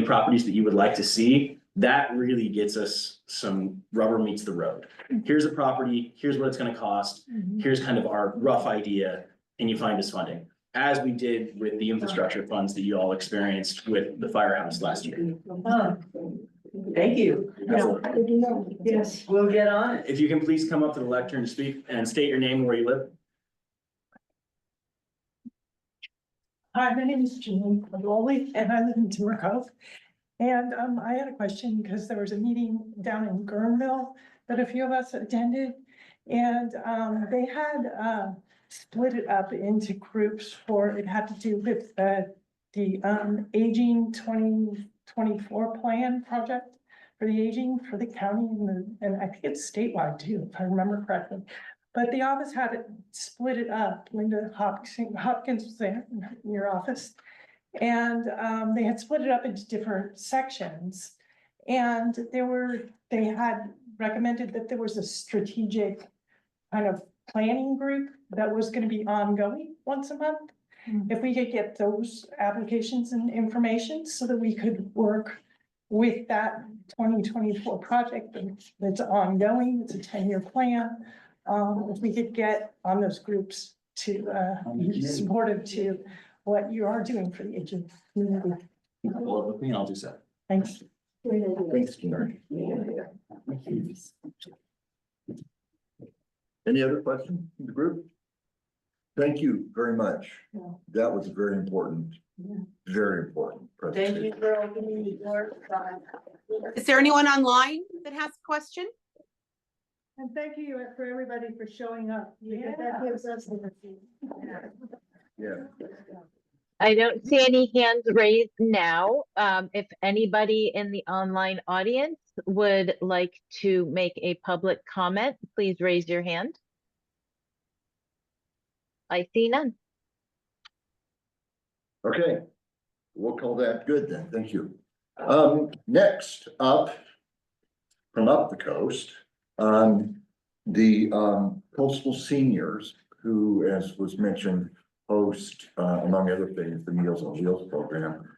properties that you would like to see, that really gets us some rubber meets the road. Here's a property, here's what it's gonna cost, here's kind of our rough idea, and you find us funding. As we did with the infrastructure funds that you all experienced with the firehouse last year. Thank you. Yes. We'll get on it. If you can please come up to the lectern to speak and state your name and where you live. Hi, my name is Jean Lowley, and I live in Timber Cove. And I had a question because there was a meeting down in Guerneville but a few of us attended. And they had split it up into groups it had to do with the aging 2024 plan project for the aging for the county and I think it's statewide too, if I remember correctly. But the office had it split it up. Linda Hopkins was there in your office. And they had split it up into different sections. And they had recommended that there was a strategic kind of planning group that was going to be ongoing once a month. If we could get those applications and information so that we could work with that 2024 project that's ongoing, it's a 10-year plan. If we could get on those groups to be supportive to what you are doing for the aging community. Well, with me, I'll do so. Thanks. Thanks, Karen. Any other questions from the group? Thank you very much. That was very important, very important. Thank you for opening the door. Is there anyone online that has a question? And thank you for everybody for showing up. Because that gives us the. Yeah. I don't see any hands raised now. If anybody in the online audience would like to make a public comment, please raise your hand. I see none. Okay, we'll call that good then. Thank you. Next up, from up the coast, the coastal seniors who, as was mentioned, host, among other things, the Meals on Wheels program.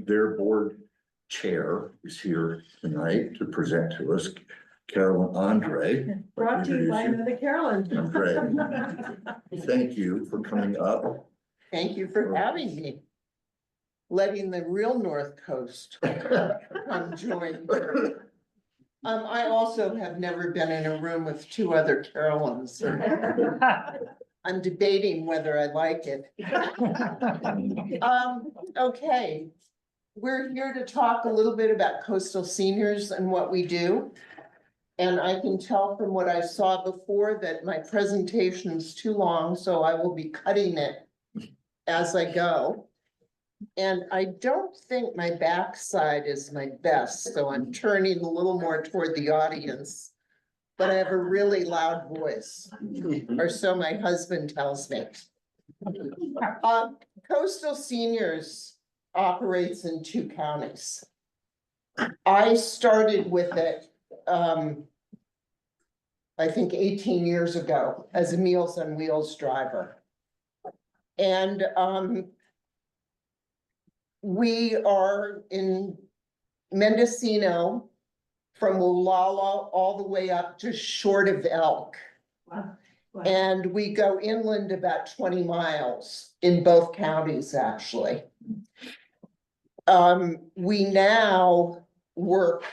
Their board chair is here tonight to present to us, Carolyn Andre. Brought to you by another Carolyn. Andre. Thank you for coming up. Thank you for having me. Letting the real North Coast come join. I also have never been in a room with two other Carolyns. I'm debating whether I like it. Okay. We're here to talk a little bit about coastal seniors and what we do. And I can tell from what I saw before that my presentation is too long, so I will be cutting it as I go. And I don't think my backside is my best, so I'm turning a little more toward the audience. But I have a really loud voice, or so my husband tells me. Coastal Seniors operates in 2 counties. I started with it, I think 18 years ago as a Meals on Wheels driver. And we are in Mendocino from Wolala all the way up just short of Elk. Wow. Wow. And we go inland about 20 miles in both counties, actually. We now work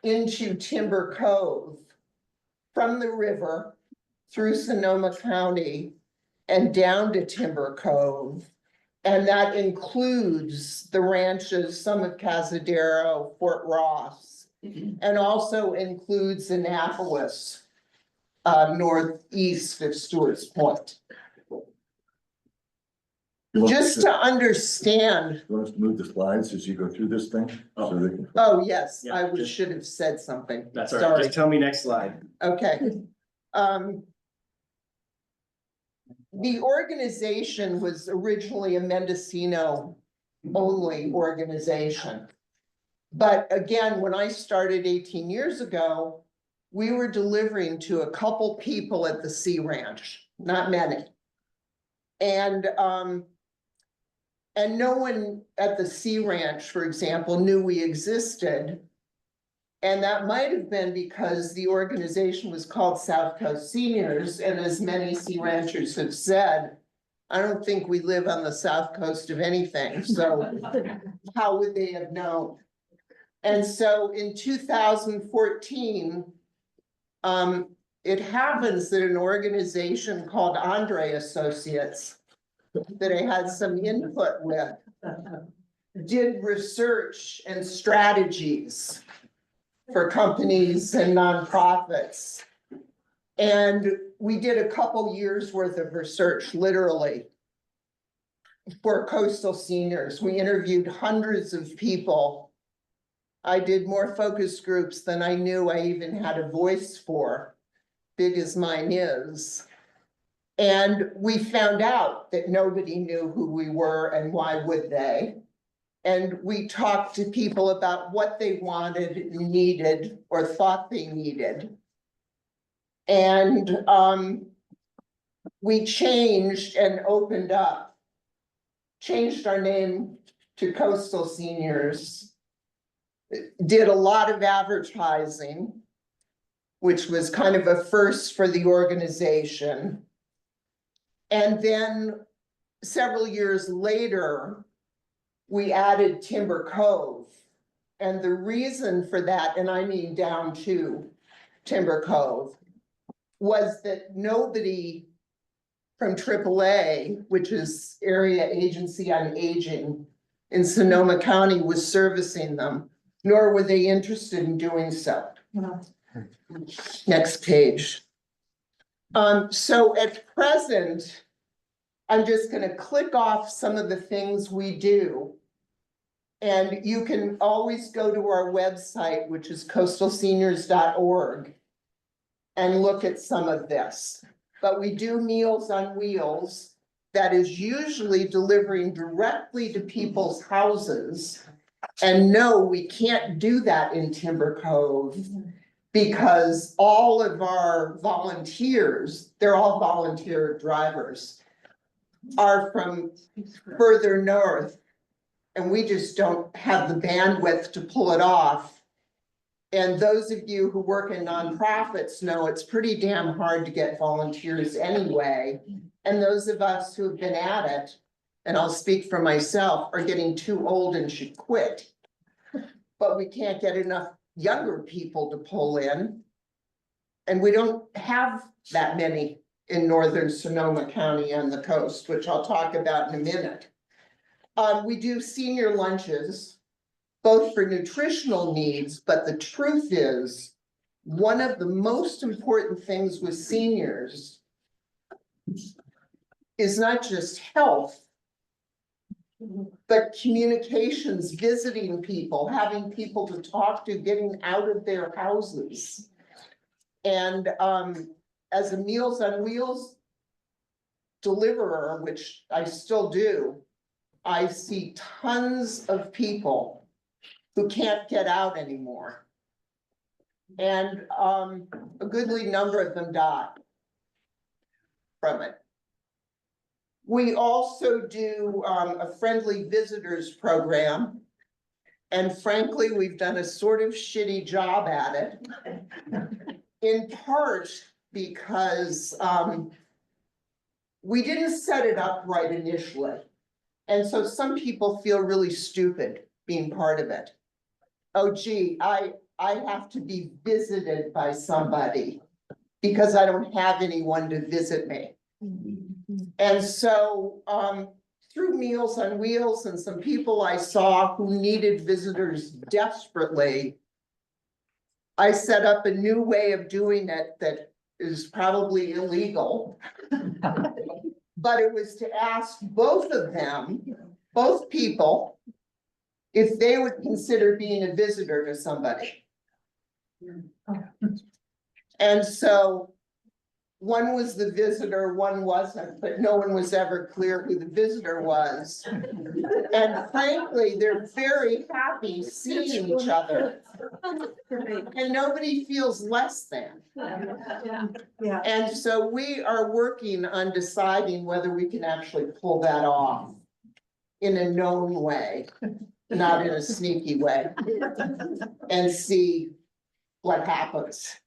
into Timber Cove from the river through Sonoma County and down to Timber Cove. And that includes the ranches, some of Cazadero, Fort Ross, and also includes Annapolis, northeast of Stewart's Point. Just to understand. You want us to move the slides as you go through this thing? So they can. Oh, yes, Yeah, I just- should have said something. That's all right. Just tell me next slide. Okay. The organization was originally a Mendocino only organization. But again, when I started 18 years ago, we were delivering to a couple people at the Sea Ranch, not many. And no one at the Sea Ranch, for example, knew we existed. And that might have been because the organization was called South Coast Seniors, and as many Sea Ranchers have said, I don't think we live on the south coast of anything, so how would they have known? And so in 2014, it happens that an organization called Andre Associates that I had some input with did research and strategies for companies and nonprofits. And we did a couple years worth of research, literally, for coastal seniors. We interviewed hundreds of people. I did more focus groups than I knew I even had a voice for, big as mine is. And we found out that nobody knew who we were and why would they. And we talked to people about what they wanted, needed, or thought they needed. And we changed and opened up, changed our name to Coastal Seniors, did a lot of advertising, which was kind of a first for the organization. And then several years later, we added Timber Cove. And the reason for that, and I mean down to Timber Cove, was that nobody from AAA, which is Area Agency on Aging in Sonoma County, was servicing them, nor were they interested in doing so. Next page. So at present, I'm just going to click off some of the things we do. And you can always go to our website, which is coastalseniors.org, and look at some of this. But we do Meals on Wheels that is usually delivering directly to people's houses. And no, we can't do that in Timber Cove because all of our volunteers, they're all volunteer drivers, are from further north. And we just don't have the bandwidth to pull it off. And those of you who work in nonprofits know it's pretty damn hard to get volunteers anyway. And those of us who have been at it, and I'll speak for myself, are getting too old and should quit. But we can't get enough younger people to pull in. And we don't have that many in northern Sonoma County and the coast, which I'll talk about in a minute. We do senior lunches, both for nutritional needs, but the truth is, one of the most important things with seniors is not just health, but communications, visiting people, having people to talk to, getting out of their houses. And as a Meals on Wheels deliverer, which I still do, I see tons of people who can't get out anymore. And a goodly number of them die from it. We also do a friendly visitors program. And frankly, we've done a sort of shitty job at it. In part because we didn't set it up right initially. And so some people feel really stupid being part of it. Oh, gee, I have to be visited by somebody because I don't have anyone to visit me. And so through Meals on Wheels and some people I saw who needed visitors desperately, I set up a new way of doing it that is probably illegal. But it was to ask both of them, both people, if they would consider being a visitor to somebody. And so one was the visitor, one wasn't, but no one was ever clear who the visitor was. And frankly, they're very happy seeing each other. And nobody feels less than. Yeah. And so we are working on deciding whether we can actually pull that off in a known way, not in a sneaky way, and see what happens,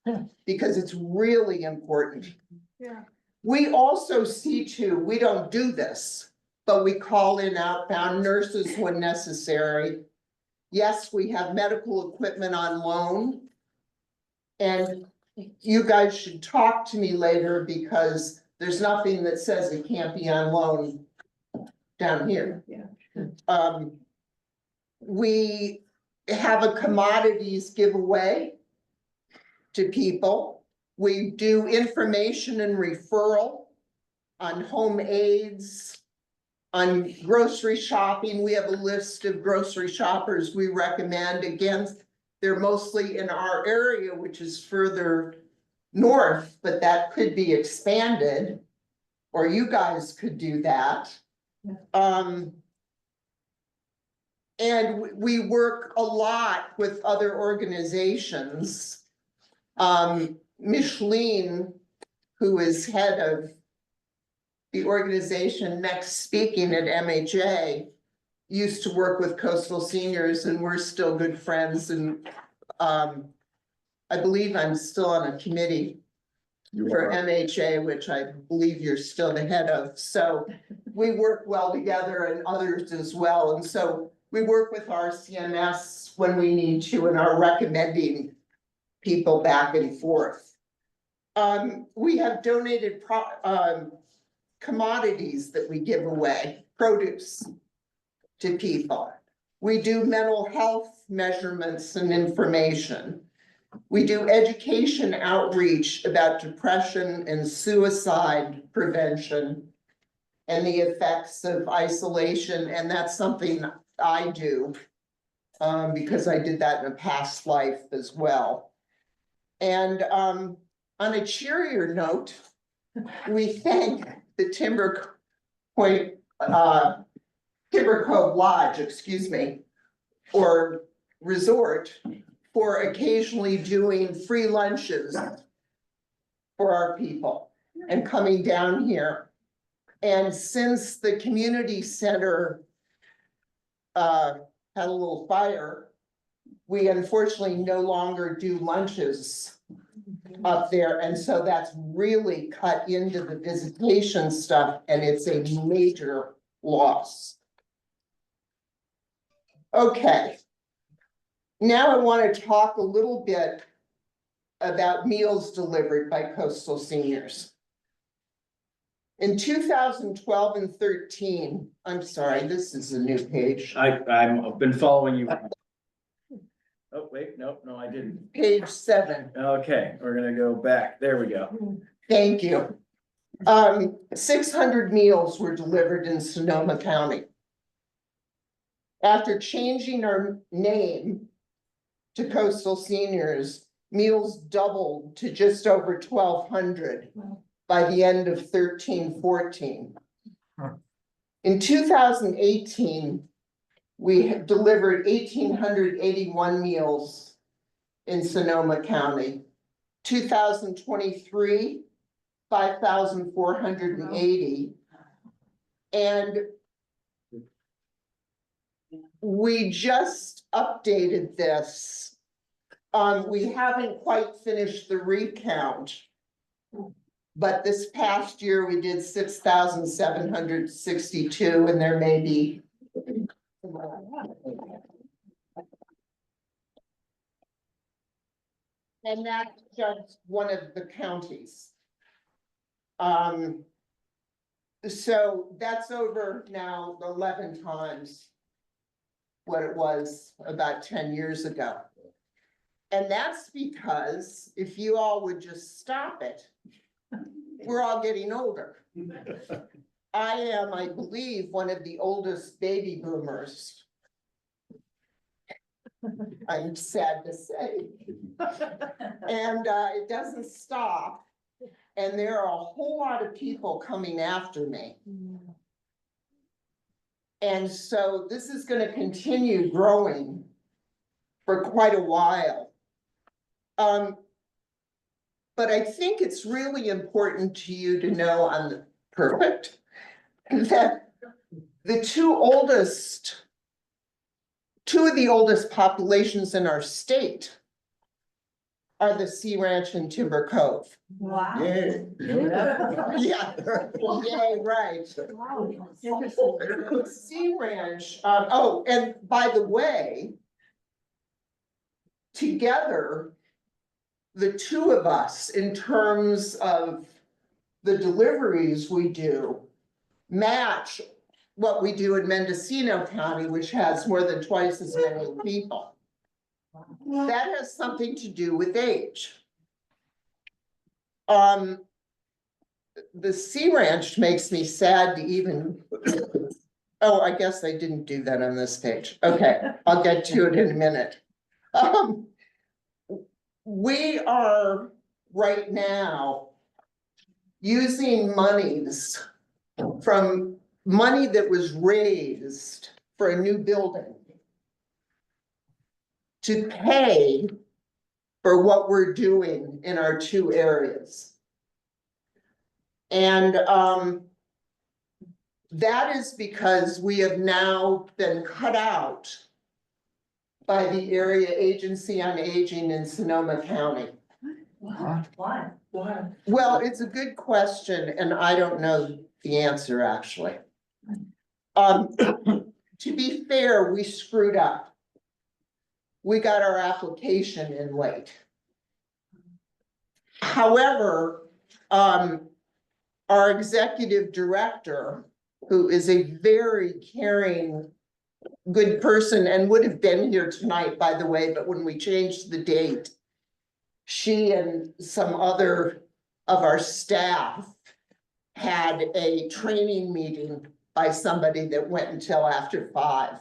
because it's really important. Yeah. We also see too, we don't do this, but we call in outbound nurses when necessary. Yes, we have medical equipment on loan. And you guys should talk to me later because there's nothing that says it can't be on loan down here. Yeah. have a commodities giveaway to people. We do information and referral on home aids, on grocery shopping. We have a list of grocery shoppers we recommend. Again, they're mostly in our area, which is further north, but that could be expanded, or you guys could do that. And we work a lot with other organizations. Micheline, who is head of the organization Next Speaking at MHA, used to work with Coastal Seniors, and we're still good friends. And I believe I'm still on a committee for MHA, which I believe you're still the head of. So we work well together, and others as well. And so we work with our CMS when we need to and are recommending people back and forth. We have donated commodities that we give away, produce, to people. We do mental health measurements and information. We do education outreach about depression and suicide prevention and the effects of isolation, and that's something I do because I did that in a past life as well. And on a cheerier note, we thank the Timber Cove Lodge, excuse me, or resort, for occasionally doing free lunches for our people and coming down here. And since the community center had a little fire, we unfortunately no longer do lunches up there. And so that's really cut into the visitation stuff, and it's a major loss. Okay. Now I want to talk a little bit about meals delivered by Coastal Seniors. In 2012 and 13, I'm sorry, this is a new page. I've been following you. Oh, wait, no, I didn't. Page 7. Okay, we're gonna go back. There we go. Thank you. 600 meals were delivered in Sonoma County. After changing our name to Coastal Seniors, meals doubled to just over 1,200 by the end of 13-14. In 2018, we had delivered 1,881 meals in Sonoma County. 2023, 5,480. And we just updated this. We haven't quite finished the recount, but this past year we did 6,762, and there may be. And that's just one of the counties. So that's over now 11 times what it was about 10 years ago. And that's because if you all would just stop it, we're all getting older. I am, I believe, one of the oldest baby boomers. I'm sad to say. And it doesn't stop. And there are a whole lot of people coming after me. And so this is going to continue growing for quite a while. But I think it's really important to you to know that the two of the oldest populations in our state are the Sea Ranch and Timber Cove. Wow. Yay. Yeah, yay, right. Sea Ranch, oh, and by the way, together, the two of us, in terms of the deliveries we do, match what we do in Mendocino County, which has more than twice as many people. That has something to do with age. The Sea Ranch makes me sad to even. Oh, I guess I didn't do that on this page. Okay, I'll get to it in a minute. We are right now using monies from money that was raised for a new building to pay for what we're doing in our two areas. And that is because we have now been cut out by the Area Agency on Aging in Sonoma County. Why? Why? Well, it's a good question, and I don't know the answer, actually. To be fair, we screwed up. We got our application in late. However, our executive director, who is a very caring, good person and would have been here tonight, by the way, but when we changed the date, she and some other of our staff had a training meeting by somebody that went until after 5,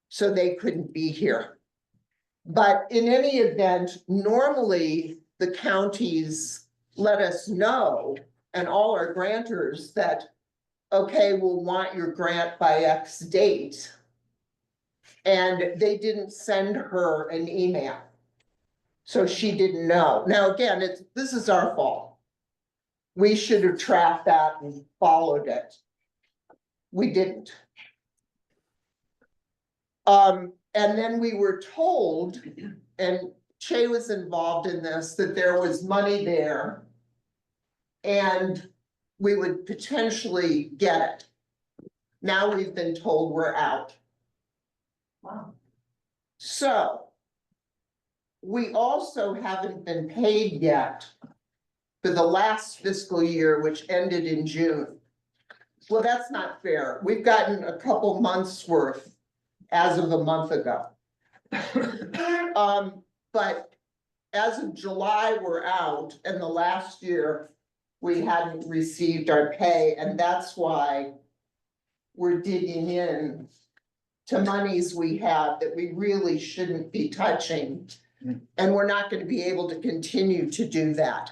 so they couldn't be here. But in any event, normally the counties let us know, and all our grantors, that, okay, we'll want your grant by X date. And they didn't send her an email. So she didn't know. Now, again, this is our fault. We should have tracked that and followed it. We didn't. And then we were told, and Che was involved in this, that there was money there and we would potentially get it. Now we've been told we're out. Wow. So we also haven't been paid yet for the last fiscal year, which ended in June. Well, that's not fair. We've gotten a couple months worth as of a month ago. But as of July, we're out, and the last year we hadn't received our pay, and that's why we're digging in to monies we have that we really shouldn't be touching. And we're not going to be able to continue to do that.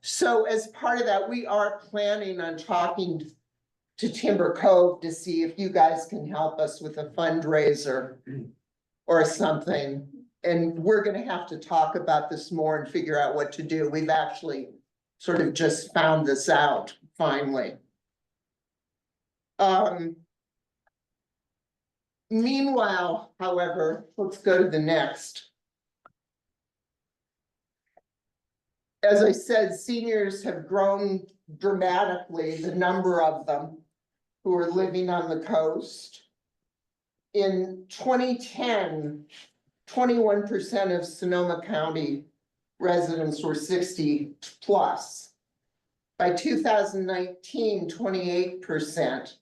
So as part of that, we are planning on talking to Timber Cove to see if you guys can help us with a fundraiser or something. And we're going to have to talk about this more and figure out what to do. We've actually sort of just found this out finally. Meanwhile, however, let's go to the next. As I said, seniors have grown dramatically, the number of them who are living on the coast. In 2010, 21% of Sonoma County residents were 60 plus. By 2019, 28%.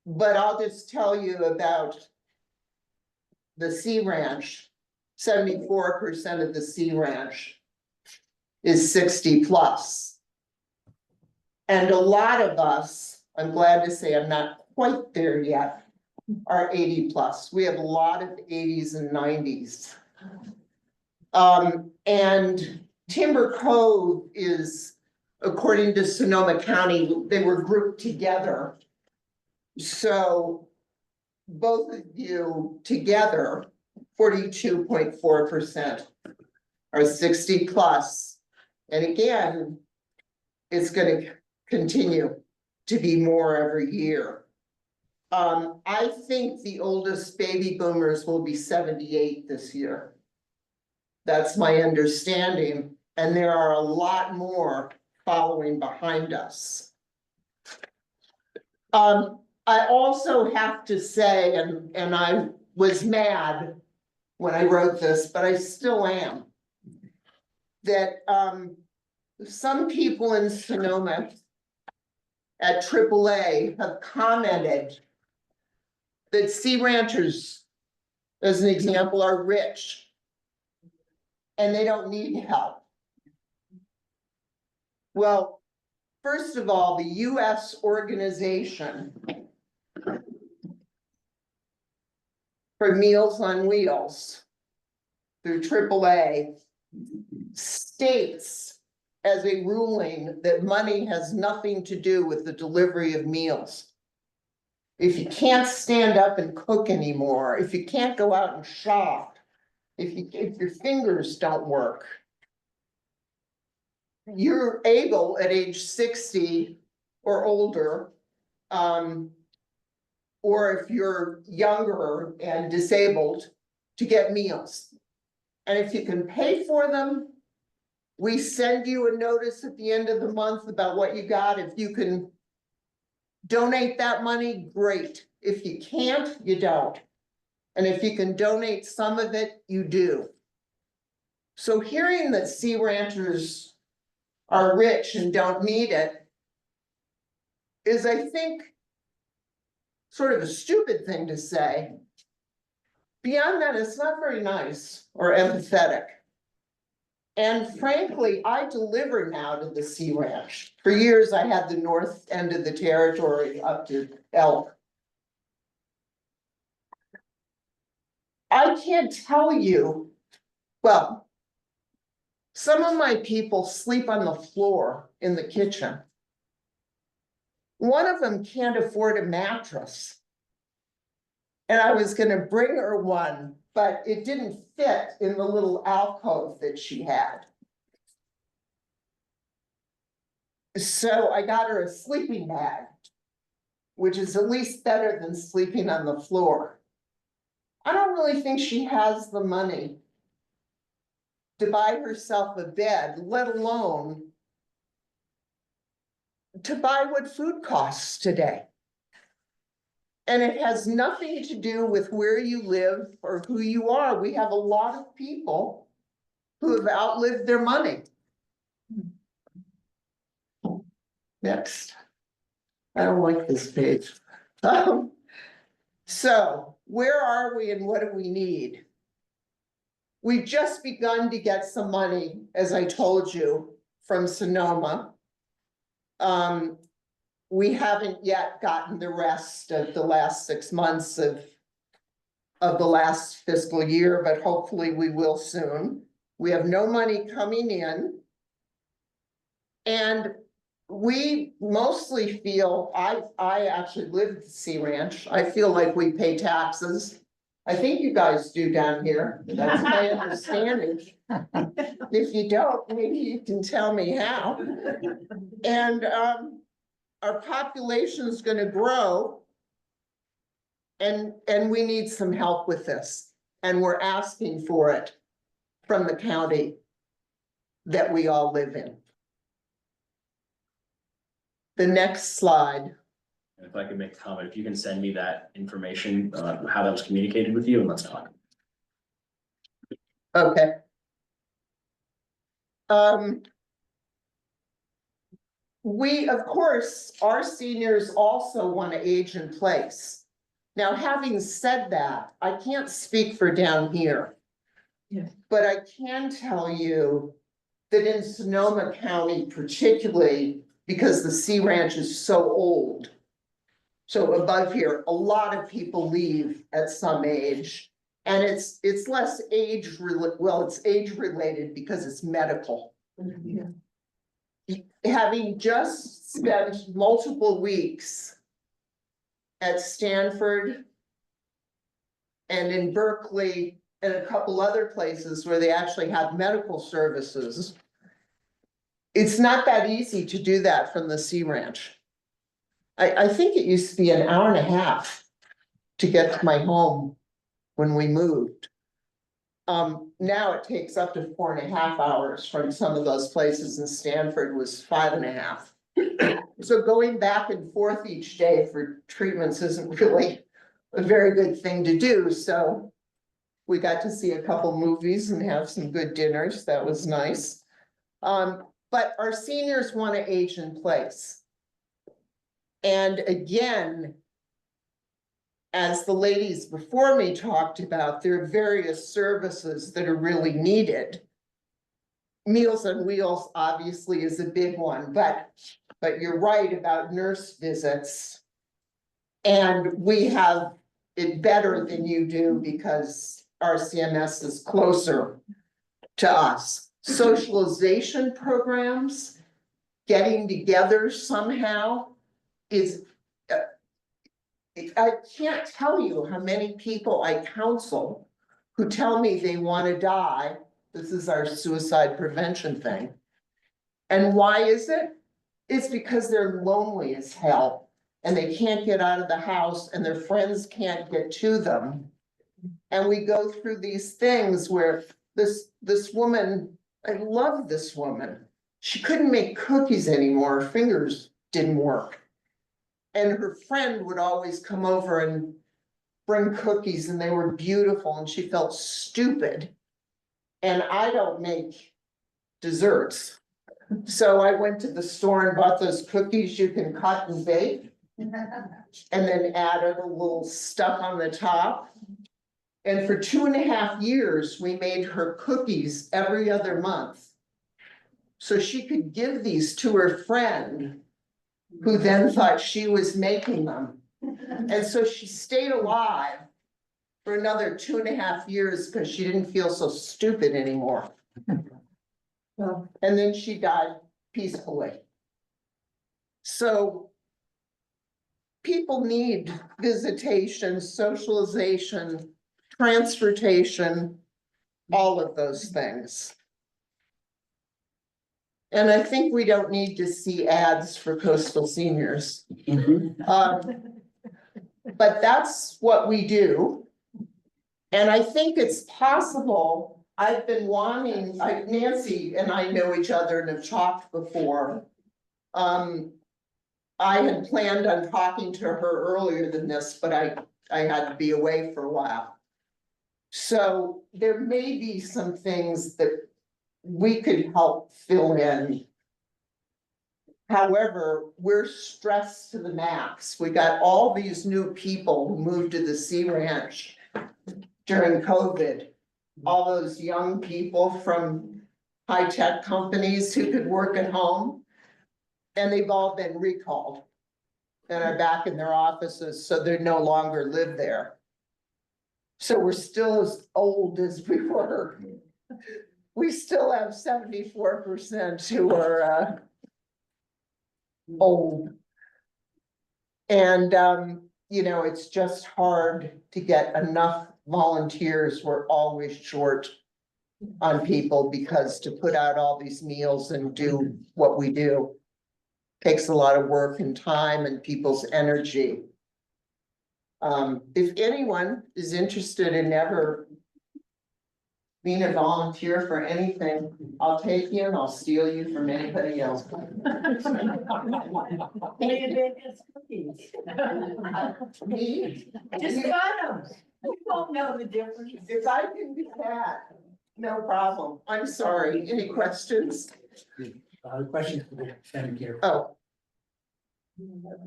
But I'll just tell you about the Sea Ranch. 74% of the Sea Ranch is 60 plus. And a lot of us, I'm glad to say I'm not quite there yet, are 80 plus. We have a lot of 80s and 90s. And Timber Cove is, according to Sonoma County, they were grouped together. So both of you together, 42.4% are 60 plus. And again, it's going to continue to be more every year. I think the oldest baby boomers will be 78 this year. That's my understanding. And there are a lot more following behind us. I also have to say, and I was mad when I wrote this, but I still am, that some people in Sonoma at AAA have commented that Sea Ranchers as an example, are rich. And they don't need help. Well, first of all, the US organization for Meals on Wheels through AAA states as a ruling that money has nothing to do with the delivery of meals. If you can't stand up and cook anymore, if you can't go out and shop, if your fingers don't work, you're able at age 60 or older, or if you're younger and disabled, to get meals. And if you can pay for them, we send you a notice at the end of the month about what you got. If you can donate that money, great. If you can't, you don't. And if you can donate some of it, you do. So hearing that Sea Ranchers are rich and don't need it is, I think, sort of a stupid thing to say. Beyond that, it's not very nice or empathetic. And frankly, I deliver now to the Sea Ranch. For years, I had the north end of the territory up to Elk. I can't tell you, well, some of my people sleep on the floor in the kitchen. One of them can't afford a mattress. And I was gonna bring her one, but it didn't fit in the little alcove that she had. So I got her a sleeping bag, which is at least better than sleeping on the floor. I don't really think she has the money to buy herself a bed, let alone to buy what food costs today. And it has nothing to do with where you live or who you are. We have a lot of people who have outlived their money. Next. I don't like this page. So where are we and what do we need? We've just begun to get some money, as I told you, from Sonoma. We haven't yet gotten the rest of the last 6 months of the last fiscal year, but hopefully we will soon. We have no money coming in. And we mostly feel, I actually live at the Sea Ranch. I feel like we pay taxes. I think you guys do down here. That's my understanding. If you don't, maybe you can tell me how. And our population is going to grow. And we need some help with this. And we're asking for it from the county that we all live in. The next slide. If I could make a comment, if you can send me that information, how that was communicated with you, and let's talk. Okay. We, of course, our seniors also want to age in place. Now, having said that, I can't speak for down here. Yeah. But I can tell you that in Sonoma County particularly, because the Sea Ranch is so old. So above here, a lot of people leave at some age. And it's less age it's age related because it's medical. Yeah. Having just spent multiple weeks at Stanford and in Berkeley and a couple other places where they actually have medical services, it's not that easy to do that from the Sea Ranch. I think it used to be an hour and a half to get to my home when we moved. Now it takes up to 4.5 hours from some of those places, and Stanford was 5.5. So going back and forth each day for treatments isn't really a very good thing to do. So we got to see a couple movies and have some good dinners. That was nice. But our seniors want to age in place. And again, as the ladies before me talked about, there are various services that are really needed. Meals on Wheels obviously is a big one, but you're right about nurse visits. And we have it better than you do because our CMS is closer to us. Socialization programs, getting together somehow is, I can't tell you how many people I counsel who tell me they want to die. This is our suicide prevention thing. And why is it? It's because they're lonely as hell and they can't get out of the house and their friends can't get to them. And we go through these things where this woman, I love this woman. She couldn't make cookies anymore. Her fingers didn't work. And her friend would always come over and bring cookies and they were beautiful and she felt stupid. And I don't make desserts. So I went to the store and bought those cookies you can cut and bake. And then added a little stuff on the top. And for 2.5 years, we made her cookies every other month. So she could give these to her friend, who then thought she was making them. And so she stayed alive for another 2.5 years because she didn't feel so stupid anymore. And then she died peacefully. So people need visitation, socialization, transportation, all of those things. And I think we don't need to see ads for coastal seniors. But that's what we do. And I think it's possible. I've been wanting, Nancy and I know each other and have talked before. I had planned on talking to her earlier than this, but I had to be away for a while. So there may be some things that we could help fill in. However, we're stressed to the max. We got all these new people who moved to the Sea Ranch during COVID. All those young people from high-tech companies who could work at home. And they've all been recalled and are back in their offices, so they no longer live there. So we're still as old as we were. We still have 74% who are old. And you know, it's just hard to get enough volunteers. We're always short on people because to put out all these meals and do what we do takes a lot of work and time and people's energy. If anyone is interested in ever being a volunteer for anything, I'll take you and I'll steal you from anybody else. Me? Just got them. We won't know the difference. If I can do that, no problem. I'm sorry. Any questions? Questions for the Senator. Oh.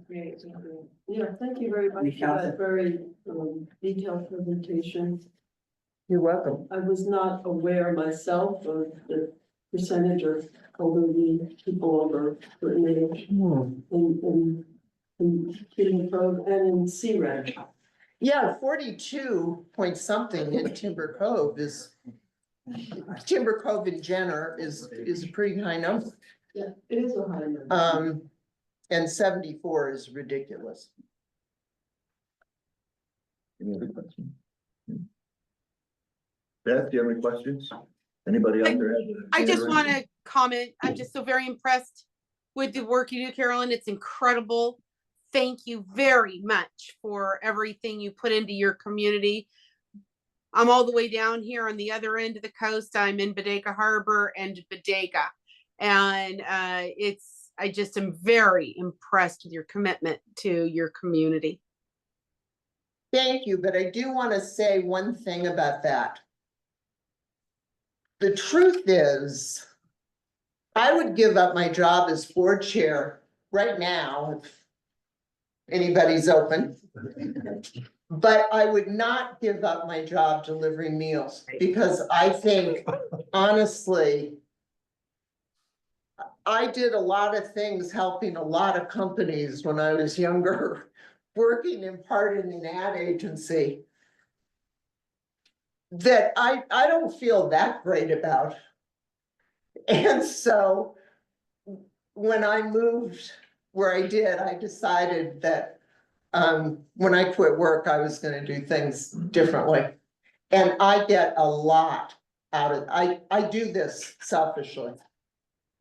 Great. Yeah, thank you very much for that very detailed presentation. You're welcome. I was not aware myself of the percentage of elderly people over certain age in Timber Cove and in Sea Ranch. Yeah, 42 point something in Timber Cove is, Timber Cove in Jenner is a pretty high number. Yeah, it is a high number. And 74 is ridiculous. Any other questions? Beth, do you have any questions? Anybody out there? I just want to comment. I'm just so very impressed with the work you do, Carolyn. It's incredible. Thank you very much for everything you put into your community. I'm all the way down here on the other end of the coast. I'm in Bodega Harbor and Bodega. And I just am very impressed with your commitment to your community. Thank you, but I do want to say one thing about that. The truth is, I would give up my job as board chair right now if anybody's open. But I would not give up my job delivering meals, because I think, honestly, I did a lot of things helping a lot of companies when I was younger, working in part in an ad agency, that I don't feel that great about. And so when I moved where I did, I decided that when I quit work, I was gonna do things differently. And I get a lot out of, I do this selfishly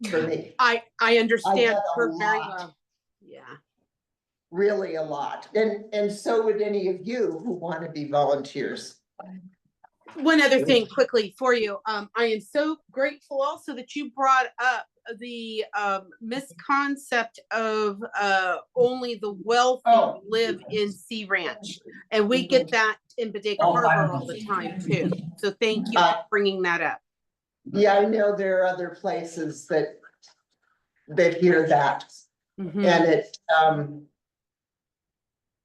for me. I I understand get a her very lot. well. Yeah. Really a lot. And so would any of you who want to be volunteers. One other thing quickly for you. I am so grateful also that you brought up the misconcept of only the wealthy live in Sea Ranch. And we get that in Bodega Harbor all the time too. So thank you for bringing that up. Yeah, I know there are other places that hear that, and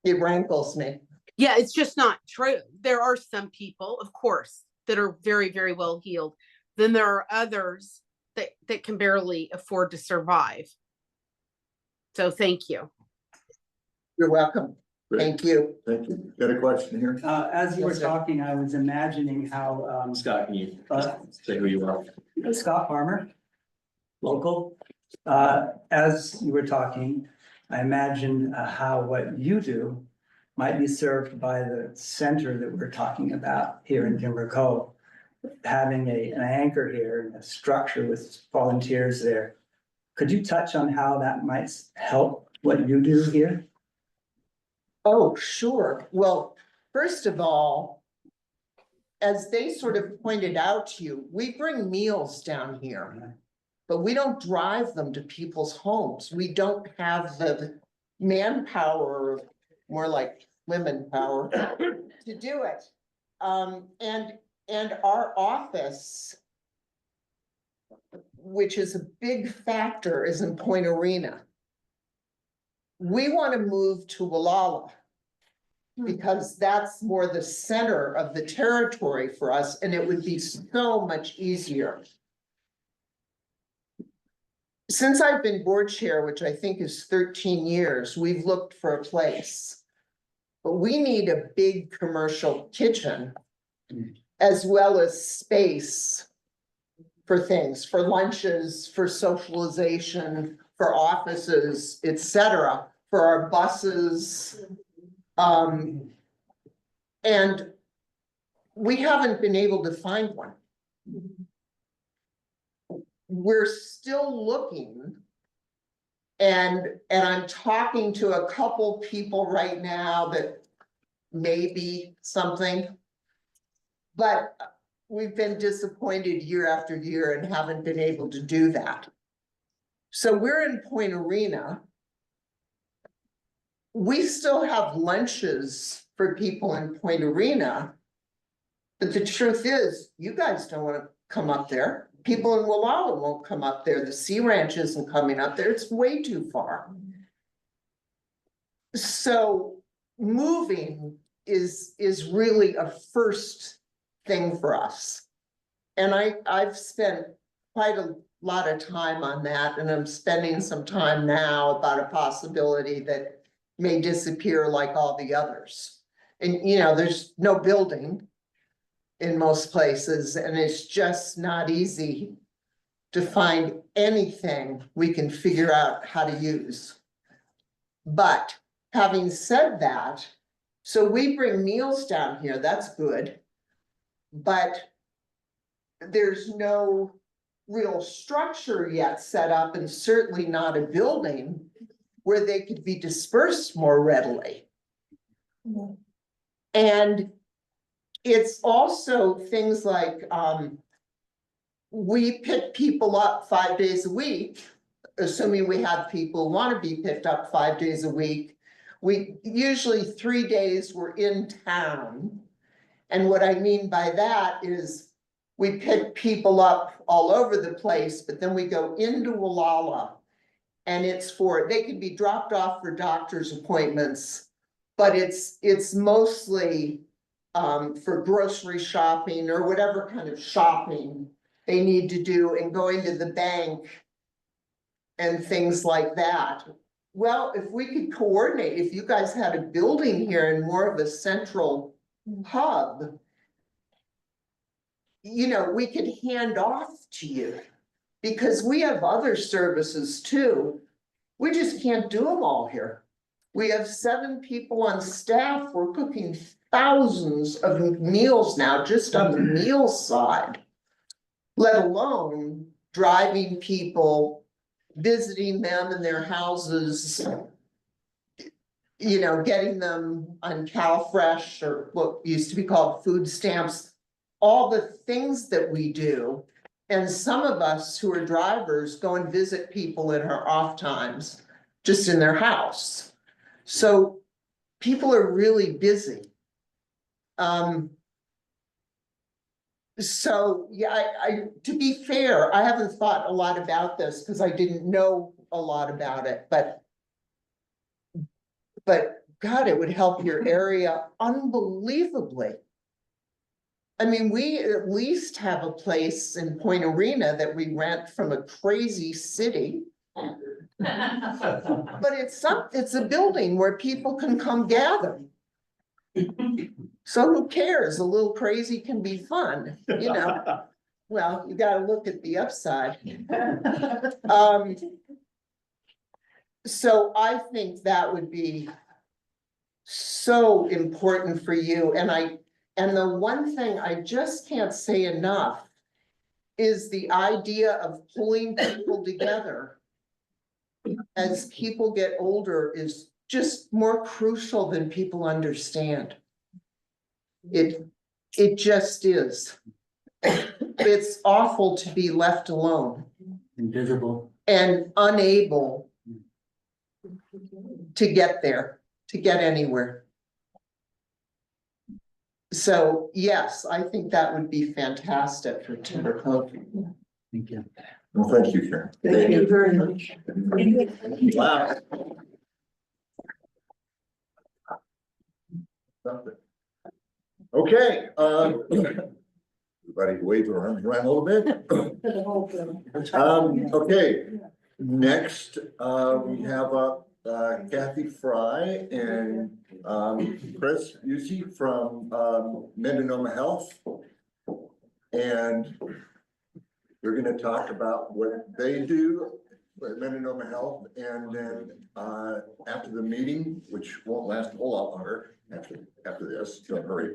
it rankles me. Yeah, it's just not true. There are some people, of course, that are very, very well heeled. Then there are others that can barely afford to survive. So thank you. You're welcome. Thank you. Thank you. Got a question here? As you were Yes, sir. talking, I was imagining how, Scott, can you say who you are? Scott Farmer, local. As you were talking, I imagine how what you do might be served by the center that we're talking about here in Timber Cove. Having an anchor here, a structure with volunteers there. Could you touch on how that might help what you do here? Oh, sure. Well, first of all, as they sort of pointed out to you, we bring meals down here, but we don't drive them to people's homes. We don't have the manpower, more like women power, to do it. And our office, which is a big factor, is in Point Arena. We want to move to Wallala because that's more the center of the territory for us, and it would be so much easier. Since I've been board chair, which I think is 13 years, we've looked for a place. But we need a big commercial kitchen as well as space for things, for lunches, for socialization, for offices, etc., for our buses. And we haven't been able to find one. We're still looking. And I'm talking to a couple people right now that may be something. But we've been disappointed year after year and haven't been able to do that. So we're in Point Arena. We still have lunches for people in Point Arena. But the truth is, you guys don't want to come up there. People in Wallala won't come up there. The Sea Ranch isn't coming up there. It's way too far. So moving is really a first thing for us. And I've spent quite a lot of time on that, and I'm spending some time now about a possibility that may disappear like all the others. And you know, there's no building in most places, and it's just not easy to find anything we can figure out how to use. But having said that, so we bring meals down here, that's good. But there's no real structure yet set up, and certainly not a building where they could be dispersed more readily. And it's also things like, we pick people up 5 days a week, assuming we have people who want to be picked up 5 days a week. We usually 3 days we're in town. And what I mean by that is we pick people up all over the place, but then we go into Wallala, and it's for, they can be dropped off for doctor's appointments, But it's mostly for grocery shopping or whatever kind of shopping they need to do and going to the bank and things like that. Well, if we could coordinate, if you guys had a building here and more of a central hub, you know, we could hand off to you because we have other services too. We just can't do them all here. We have 7 people on staff. We're cooking thousands of meals now, just on the meal side, let alone driving people, visiting them in their houses, you know, getting them on CalFresh or what used to be called food stamps, all the things that we do. And some of us who are drivers go and visit people in our off times, just in their house. So people are really busy. So yeah, to be fair, I haven't thought a lot about this because I didn't know a lot about it, but God, it would help your area unbelievably. I mean, we at least have a place in Point Arena that we rent from a crazy city. But it's a building where people can come gather. So who cares? A little crazy can be fun, you know? Well, you gotta look at the upside. So I think that would be so important for you. And the one thing I just can't say enough is the idea of pulling people together as people get older is just more crucial than people understand. It just is. It's awful to be left alone. Invisible. And unable to get there, to get anywhere. So yes, I think that would be fantastic for Timber Cove. Thank you. Well, thank you, Sharon. Thank you very much. Wow. Okay, everybody wave their arms around a little bit. Okay, next, we have Kathy Fry and Chris Yusi from Mendonoma Health. And we're gonna talk about what they do at Mendonoma Health, and then after the meeting, which won't last a whole lot longer after this, don't hurry.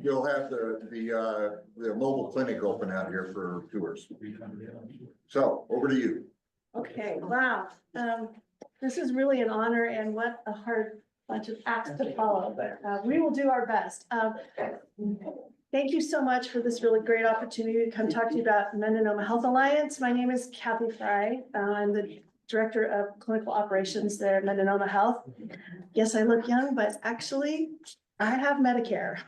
You'll have the mobile clinic open out here for tours. So over to you. Okay, wow. This is really an honor and what a hard bunch of acts to follow, but we will do our best. Thank you so much for this really great opportunity to come talk to you about Mendonoma Health Alliance. My name is Kathy Fry. I'm the Director of Clinical Operations there at Mendonoma Health. Yes, I look young, but actually I have Medicare.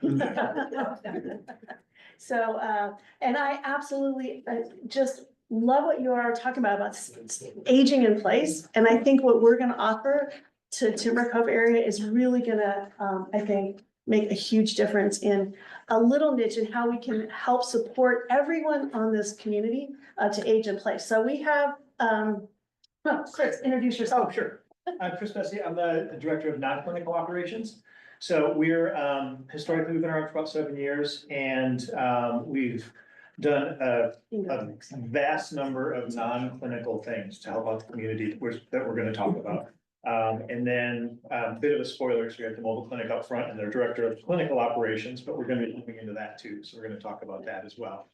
So, and I absolutely just love what you are talking about aging in place. And I think what we're going to offer to Timber Cove area is really going to, I think, make a huge difference in a little niche in how we can help support everyone on this community to age in place. So we have, Chris, introduce yourself. Oh, sure. I'm Chris Bessie. I'm the Director of Non-Clinical Operations. So we're, historically, we've been around for about 7 years, and we've done a vast number of non-clinical things to help out the community that we're gonna talk about. And then a bit of a spoiler, because we have the mobile clinic up front and their Director of Clinical Operations, but we're gonna be looking into that too. So we're gonna talk about that as well.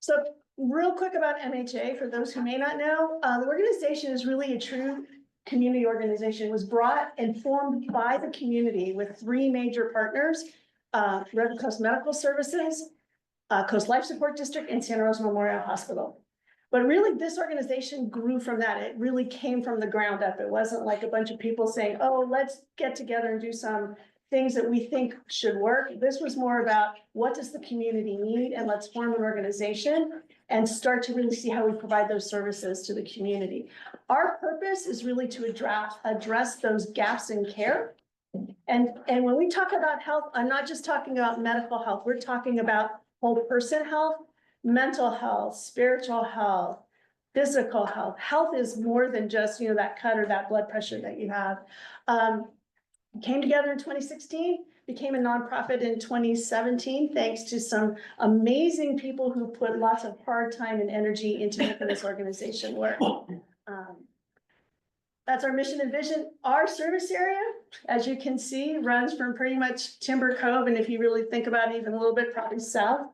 So real quick about MHA, for those who may not know, the organization is really a true community organization. It was brought and formed by the community with 3 major partners, Red Coast Medical Services, Coast Life Support District, and Santa Rosa Memorial Hospital. But really, this organization grew from that. It really came from the ground up. It wasn't like a bunch of people saying, oh, let's get together and do some things that we think should work. This was more about what does the community need, and let's form an organization and start to really see how we provide those services to the community. Our purpose is really to address those gaps in care And when we talk about health, I'm not just talking about medical health, we're talking about whole person health, mental health, spiritual health, physical health. Health is more than just, you know, that cut or that blood pressure that you have. Came together in 2016, became a nonprofit in 2017, thanks to some amazing people who put lots of hard time and energy into making this organization work. That's our mission and vision. Our service area, as you can see, runs from pretty much Timber Cove, and if you really think about it, even a little bit probably south,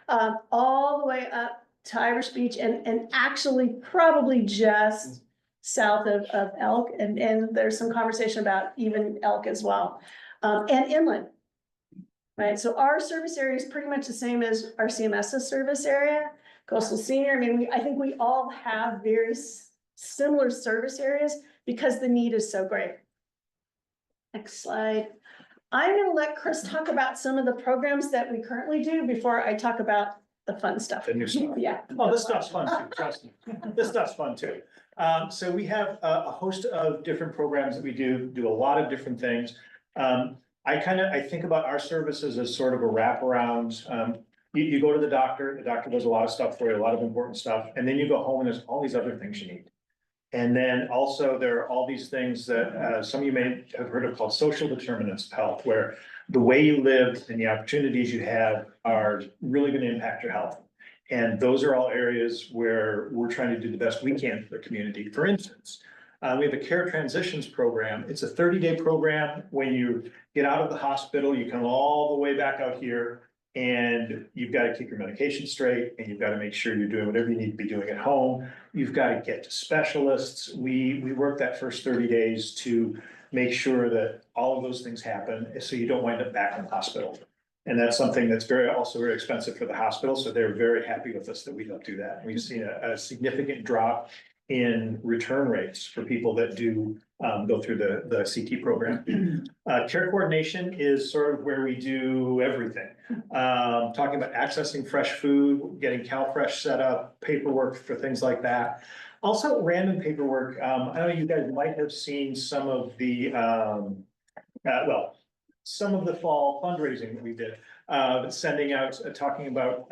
all the way up to Irish Beach, and actually probably just south of Elk, and there's some conversation about even Elk as well, and inland. Right, so our service area is pretty much the same as our CMS's service area, Coastal Senior. I mean, I think we all have very similar service areas because the need is so great. Next slide. I'm gonna let Chris talk about some of the programs that we currently do before I talk about the fun stuff. The new stuff. Yeah. Oh, this stuff's fun too, trust me. This stuff's fun too. So we have a host of different programs that we do a lot of different things. I think about our services as sort of a wraparound. You go to the doctor does a lot of stuff for you, a lot of important stuff, and then you go home and there's all these other things you need. And then also there are all these things that some of you may have heard of called social determinants of health, where the way you live and the opportunities you have are really going to impact your health. And those are all areas where we're trying to do the best we can for the community. For instance, we have a care transitions program. It's a 30-day program. When you get out of the hospital, you come all the way back out here and you've got to keep your medication straight, and you've got to make sure you're doing whatever you need to be doing at home. You've got to get to specialists. We work that first 30 days to make sure that all of those things happen, so you don't wind up back in the hospital. And that's something that's also very expensive for the hospital. So they're very happy with us that we don't do that. We've seen a significant drop in return rates for people that do go through the CT program. Care coordination is sort of where we do everything. Talking about accessing fresh food, getting CalFresh set up, paperwork for things like that. Also random paperwork. I know you guys might have seen some of the, some of the fall fundraising that we did. Sending out, talking about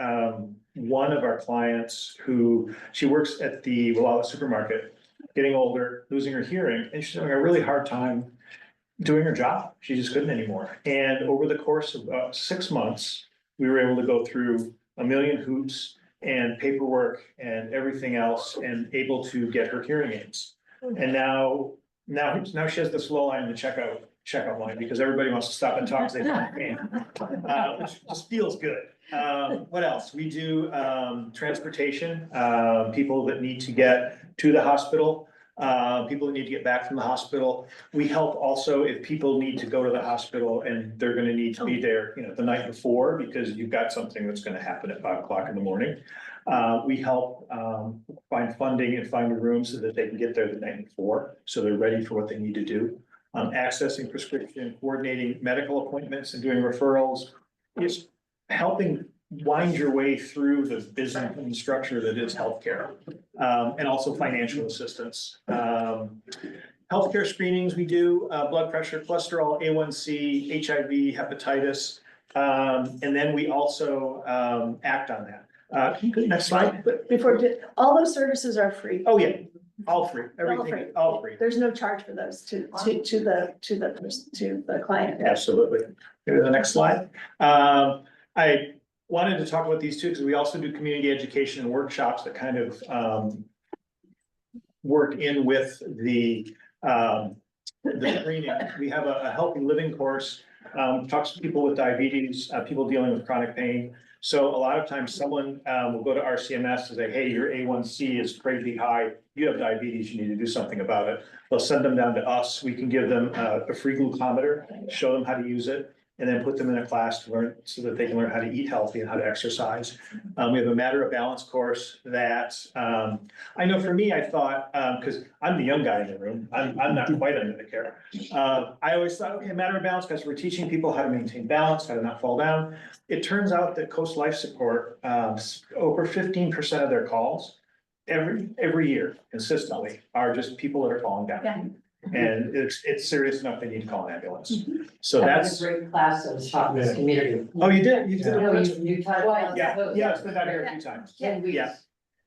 one of our clients she works at the Walla supermarket, getting older, losing her hearing, and she's having a really hard time doing her job. She just couldn't anymore. And over the course of about 6 months, we were able to go through a million hoops and paperwork and everything else, and able to get her hearing aids. And now she has this low line in the checkout line because everybody wants to stop and talk because they don't can, which just feels good. What else? We do transportation, people that need to get to the hospital, people that need to get back from the hospital. We help also if people need to go to the hospital and they're going to need to be there, the night before because you've got something that's going to happen at 5 o'clock in the morning. We help find funding and find a room so that they can get there the night before, so they're ready for what they need to do. Accessing prescription, coordinating medical appointments and doing referrals, is helping wind your way through the business and structure that is healthcare, and also financial assistance. Healthcare screenings we do, blood pressure, cholesterol, A1C, HIV, hepatitis, and then we also act on that. Next slide. Before, all those services are free. Oh, yeah. All free, everything, all free. There's no charge for those to the client. Absolutely. Go to the next slide. I wanted to talk about these two because we also do community education and workshops that kind of work in with the screening. We have a healthy living course, talks to people with diabetes, people dealing with chronic pain. So a lot of times someone will go to our CMS and say, hey, your A1C is crazy high. You have diabetes, you need to do something about it. They'll send them down to us. We can give them a free glucometer, show them how to use it, and then put them in a class to learn so that they can learn how to eat healthy and how to exercise. We have a Matter of Balance course that I know for me, I thought, because I'm the young guy in the room, I'm not quite under the care. I always thought, okay, Matter of Balance, because we're teaching people how to maintain balance, how to not fall down. It turns out that Coast Life Support, over 15% of their calls every year consistently are just people that are falling down. Yeah. And it's serious enough, they need to call an ambulance. So That that's. was a great class that was taught in this community. Oh, you did? You did? No, you taught. Yeah, it's been out here a few times. 10 weeks. Yeah.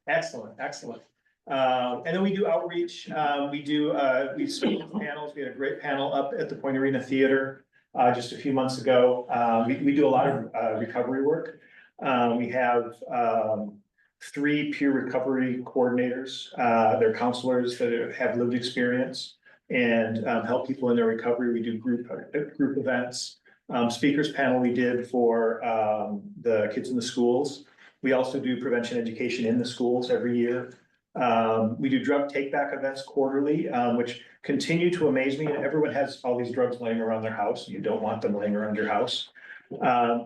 Excellent. And then we do outreach, we speak with panels, we had a great panel up at the Point Arena Theater just a few months ago. We do a lot of recovery work. We have 3 peer recovery coordinators, they're counselors that have lived experience and help people in their recovery. We do group events. Speakers panel we did for the kids in the schools. We also do prevention education in the schools every year. We do drug take-back events quarterly, which continue to amaze me. And everyone has all these drugs laying around their house. You don't want them laying around your house.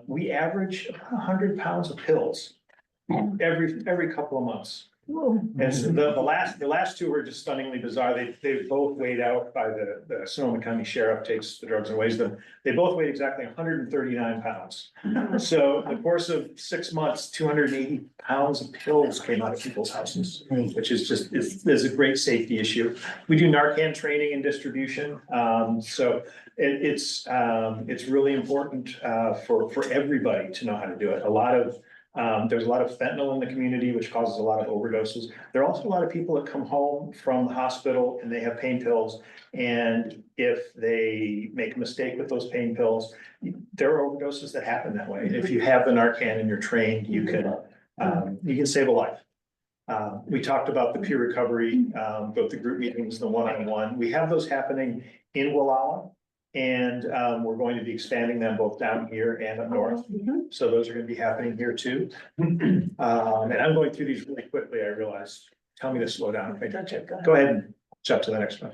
We average 100 pounds of pills every couple of months. And so the last 2 were just stunningly bizarre. They both weighed out by the Sonoma County Sheriff takes the drugs and weighs them. They both weighed exactly 139 pounds. So in the course of 6 months, 280 pounds of pills came out of people's houses, which is just, is a great safety issue. We do Narcan training and distribution. So it's really important for everybody to know how to do it. There's a lot of fentanyl in the community, which causes a lot of overdoses. There are also a lot of people that come home from the hospital and they have pain pills. And if they make a mistake with those pain pills, there are overdoses that happen that way. If you have the Narcan and you're trained, you can save a life. We talked about the peer recovery, both the group meetings, the one-on-one. We have those happening in Wallala. And we're going to be expanding them both down here and up north. So those are going to be happening here too. And I'm going through these really quickly, I realize. Tell me to slow down. Go ahead and jump to the next one.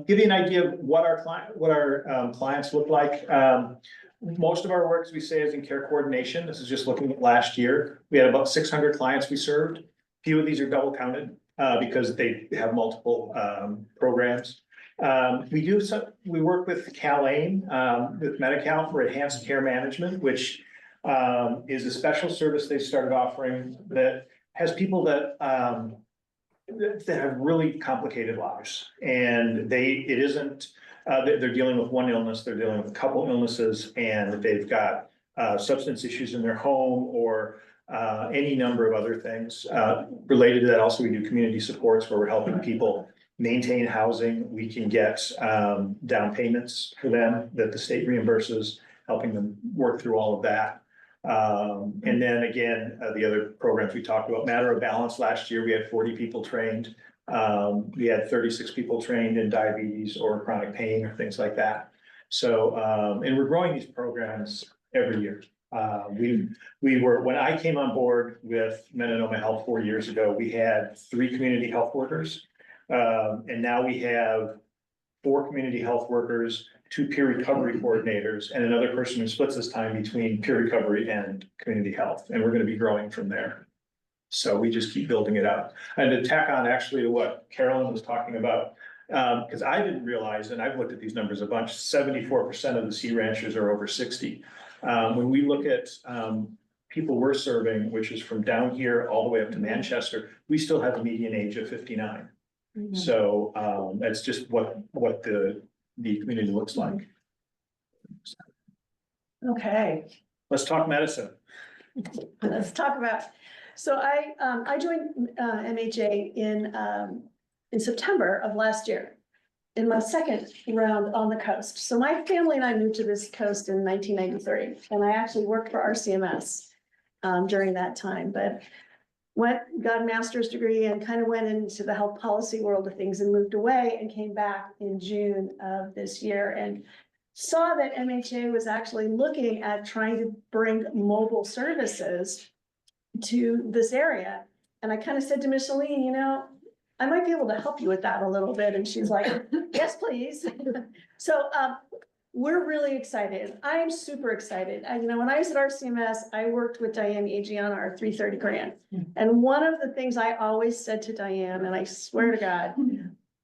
Give you an idea of what our clients look like. Most of our work, as we say, is in care coordination. This is just looking at last year. We had about 600 clients we served. A few of these are double counted because they have multiple programs. We work with CalAIM, with Medi-Cal for enhanced care management, which is a special service they started offering that has people that have really complicated lives. And they're dealing with one illness, they're dealing with a couple illnesses, and they've got substance issues in their home or any number of other things. Related to that, also, we do community supports where we're helping people maintain housing. We can get down payments for them that the state reimburses, helping them work through all of that. And then again, the other programs we talked about, Matter of Balance. Last year, we had 40 people trained. We had 36 people trained in diabetes or chronic pain or things like that. So, and we're growing these programs every year. When I came on board with Meninoma Health 4 years ago, we had 3 community health workers. And now we have 4 community health workers, 2 peer recovery coordinators, and another person who splits this time between peer recovery and community health. And we're going to be growing from there. So we just keep building it out. And to tack on actually to what Carolyn was talking about, because I didn't realize, and I've looked at these numbers a bunch, 74% of the Sea Ranchers are over 60. When we look at people we're serving, which is from down here all the way up to Manchester, we still have a median age of 59. So that's just what the community looks like. Okay, Let's talk medicine. let's talk about, so I joined MHA in September of last year, in my second round on the coast. So my family and I moved to this coast in 1993, and I actually worked for RCMS during that time, but got a master's degree and kind of went into the health policy world of things and moved away and came back in June of this year and saw that MHA was actually looking at trying to bring mobile services to this area. And I kind of said to Miss Celine, I might be able to help you with that a little bit. And she's like, yes, please. So we're really excited. I'm super excited. When I was at RCMS, I worked with Diane Agee on our 330 grant. And one of the things I always said to Diane, and I swear to God,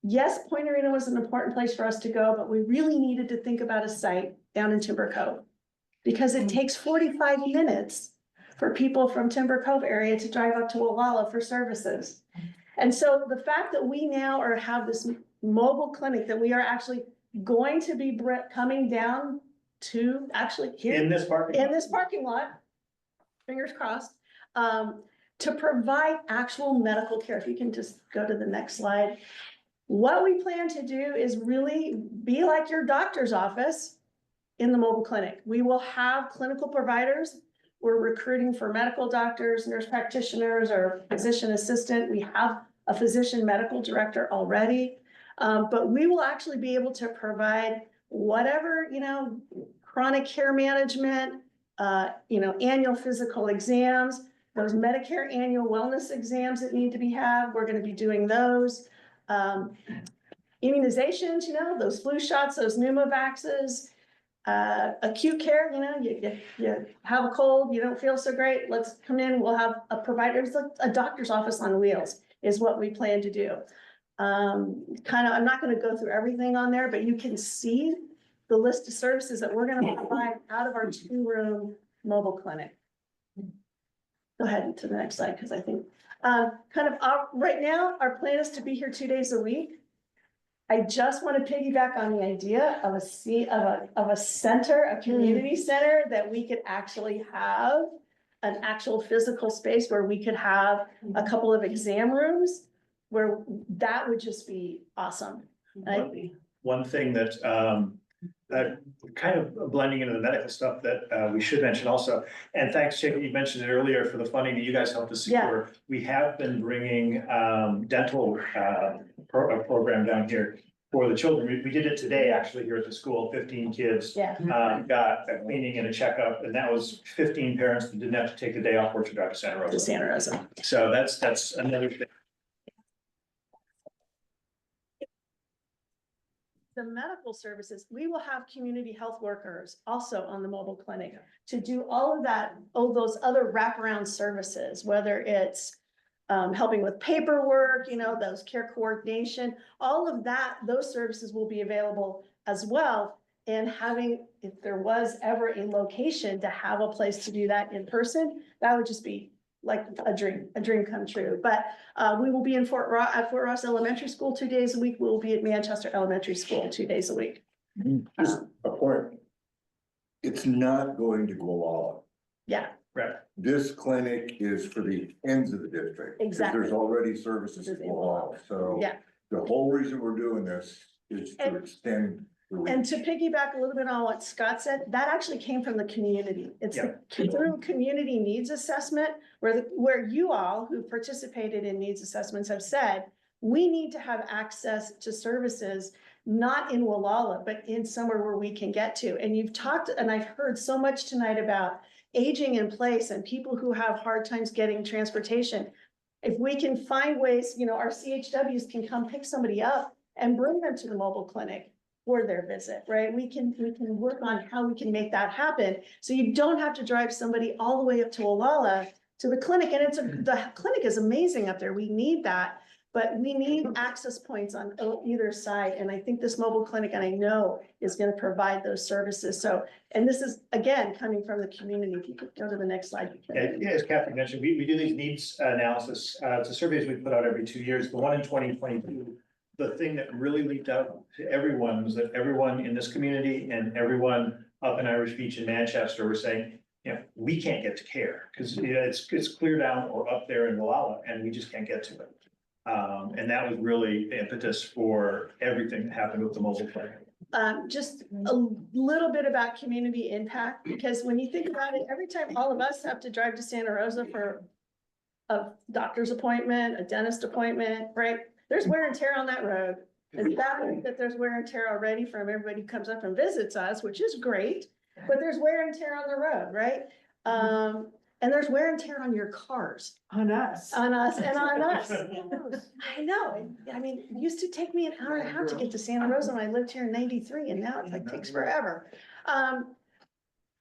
yes, Point Arena was an important place for us to go, but we really needed to think about a site down in Timber Cove because it takes 45 minutes for people from Timber Cove area to drive up to Wallala for services. And so the fact that we now have this mobile clinic that we are actually going to be coming down to actually here. In this parking lot. In this parking lot, fingers crossed, to provide actual medical care. If you can just go to the next slide. What we plan to do is really be like your doctor's office in the mobile clinic. We will have clinical providers. We're recruiting for medical doctors, nurse practitioners, or physician assistant. We have a physician medical director already. But we will actually be able to provide whatever, chronic care management, annual physical exams, those Medicare annual wellness exams that need to be had. We're going to be doing those. Immunizations, those flu shots, those pneumovaxes, acute care, you have a cold, you don't feel so great, let's come in, we'll have a provider. It's like a doctor's office on wheels is what we plan to do. I'm not going to go through everything on there, but you can see the list of services that we're going to provide out of our 2-room mobile clinic. Go ahead to the next slide, because I think right now our plan is to be here 2 days a week. I just want to piggyback on the idea of a center, a community center that we could actually have an actual physical space where we could have a couple of exam rooms where that would just be awesome. One thing that kind of blending into the medical stuff that we should mention also, and thanks, Jacob, you mentioned it earlier for the funding that you guys helped us secure. We have been bringing dental program down here for the children. We did it today, actually, here at the school. 15 kids got a cleaning and a checkup, and that was 15 parents that didn't have to take the day off work to drive to Santa Rosa. So that's another thing. The medical services, we will have community health workers also on the mobile clinic to do all of that, those other wraparound services, whether it's helping with paperwork, those care coordination, all of that, those services will be available as well. And having, if there was ever a location to have a place to do that in person, that would just be like a dream come true. But we will be in Fort Ross Elementary School 2 days a week. We will be at Manchester Elementary School 2 days a week. Just a point. It's not going to Gualala. Yeah. Right. This clinic is for the ends of the district. Exactly. There's already services in Gualala. So the whole reason we're doing this is to extend the reach. And to piggyback a little bit on what Scott said, that actually came from the community. It's through community needs assessment where you all who participated in needs assessments have said, we need to have access to services, not in Gualala, but in somewhere where we can get to. And you've talked, and I've heard so much tonight about aging in place and people who have hard times getting transportation. If we can find ways, our CHWs can come pick somebody up and bring them to the mobile clinic for their visit, right? We can work on how we can make that happen. So you don't have to drive somebody all the way up to Gualala to the clinic. And the clinic is amazing up there. We need that, but we need access points on either side. And I think this mobile clinic, and I know, is going to provide those services. So, and this is again, coming from the community. If you could go to the next slide. As Kathy mentioned, we do these needs analysis. It's a surveys we put out every 2 years. The one in 2022, the thing that really leaped out to everyone was that everyone in this community and everyone up in Irish Beach and Manchester were saying, we can't get to care because it's clear down or up there in Gualala and we just can't get to it. And that was really the impetus for everything that happened with the mobile clinic. Just a little bit about community impact, because when you think about it, every time all of us have to drive to Santa Rosa for a doctor's appointment, a dentist appointment, right? There's wear and tear on that road. It's that there's wear and tear already from everybody who comes up and visits us, which is great, but there's wear and tear on the road, right? And there's wear and tear on your cars. On us and on us. I know. I mean, it used to take me an hour and a half to get to Santa Rosa when I lived here in '93, and now it takes forever.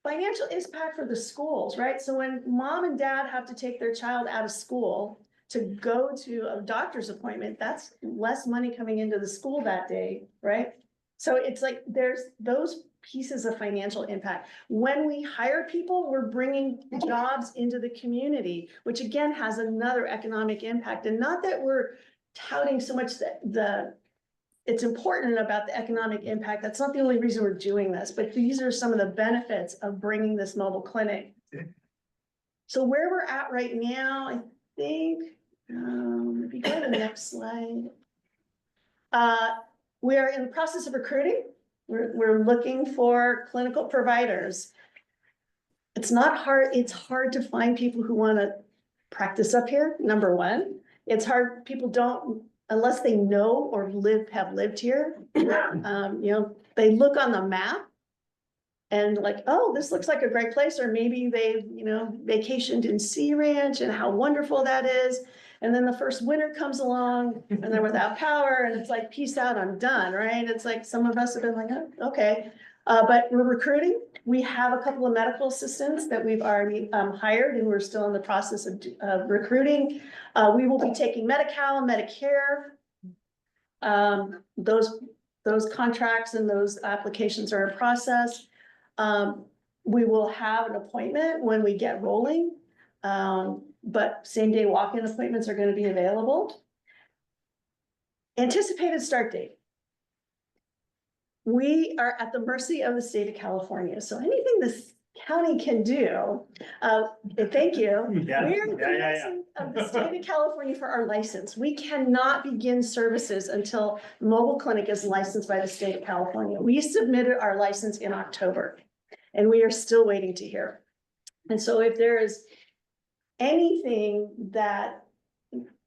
Financial impact for the schools, right? So when mom and dad have to take their child out of school to go to a doctor's appointment, that's less money coming into the school that day, right? So it's like there's those pieces of financial impact. When we hire people, we're bringing jobs into the community, which again has another economic impact. And not that we're touting so much the it's important about the economic impact. That's not the only reason we're doing this, but these are some of the benefits of bringing this mobile clinic. So where we're at right now, I think, if you go to the next slide. We are in the process of recruiting. We're looking for clinical providers. It's not hard, it's hard to find people who want to practice up here, number one. It's hard, people don't, unless they know or have lived here. They look on the map and like, oh, this looks like a great place, or maybe they, vacationed in Sea Ranch and how wonderful that is. And then the first winter comes along and they're without power and it's like, peace out, I'm done, right? It's like some of us have been like, oh, okay. But we're recruiting. We have a couple of medical assistants that we've already hired and we're still in the process of recruiting. We will be taking Medi-Cal, Medicare. Those contracts and those applications are in process. We will have an appointment when we get rolling. But same day walk-in appointments are going to be available. Anticipated start date. We are at the mercy of the state of California. So anything this county can do, thank you. Yeah, We are at the mercy of the state of California for our license. We cannot begin services until mobile clinic is licensed by the state of California. We submitted our license in October and we are still waiting to hear. And so if there is anything that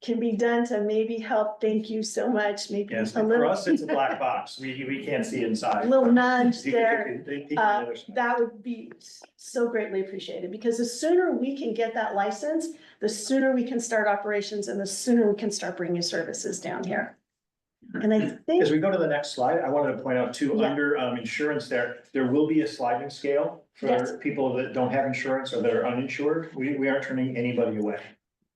can be done to maybe help, thank you so much, maybe Yes, a for little. us, it's a black box. We can't see inside. A little nudge You can- there, they peek on the other side. that would be so greatly appreciated, because the sooner we can get that license, the sooner we can start operations and the sooner we can start bringing services down here. And I think. As we go to the next slide, I wanted to point out too, Yeah. under insurance there will be a sliding scale Yes. for people that don't have insurance or that are uninsured. We aren't turning anybody away.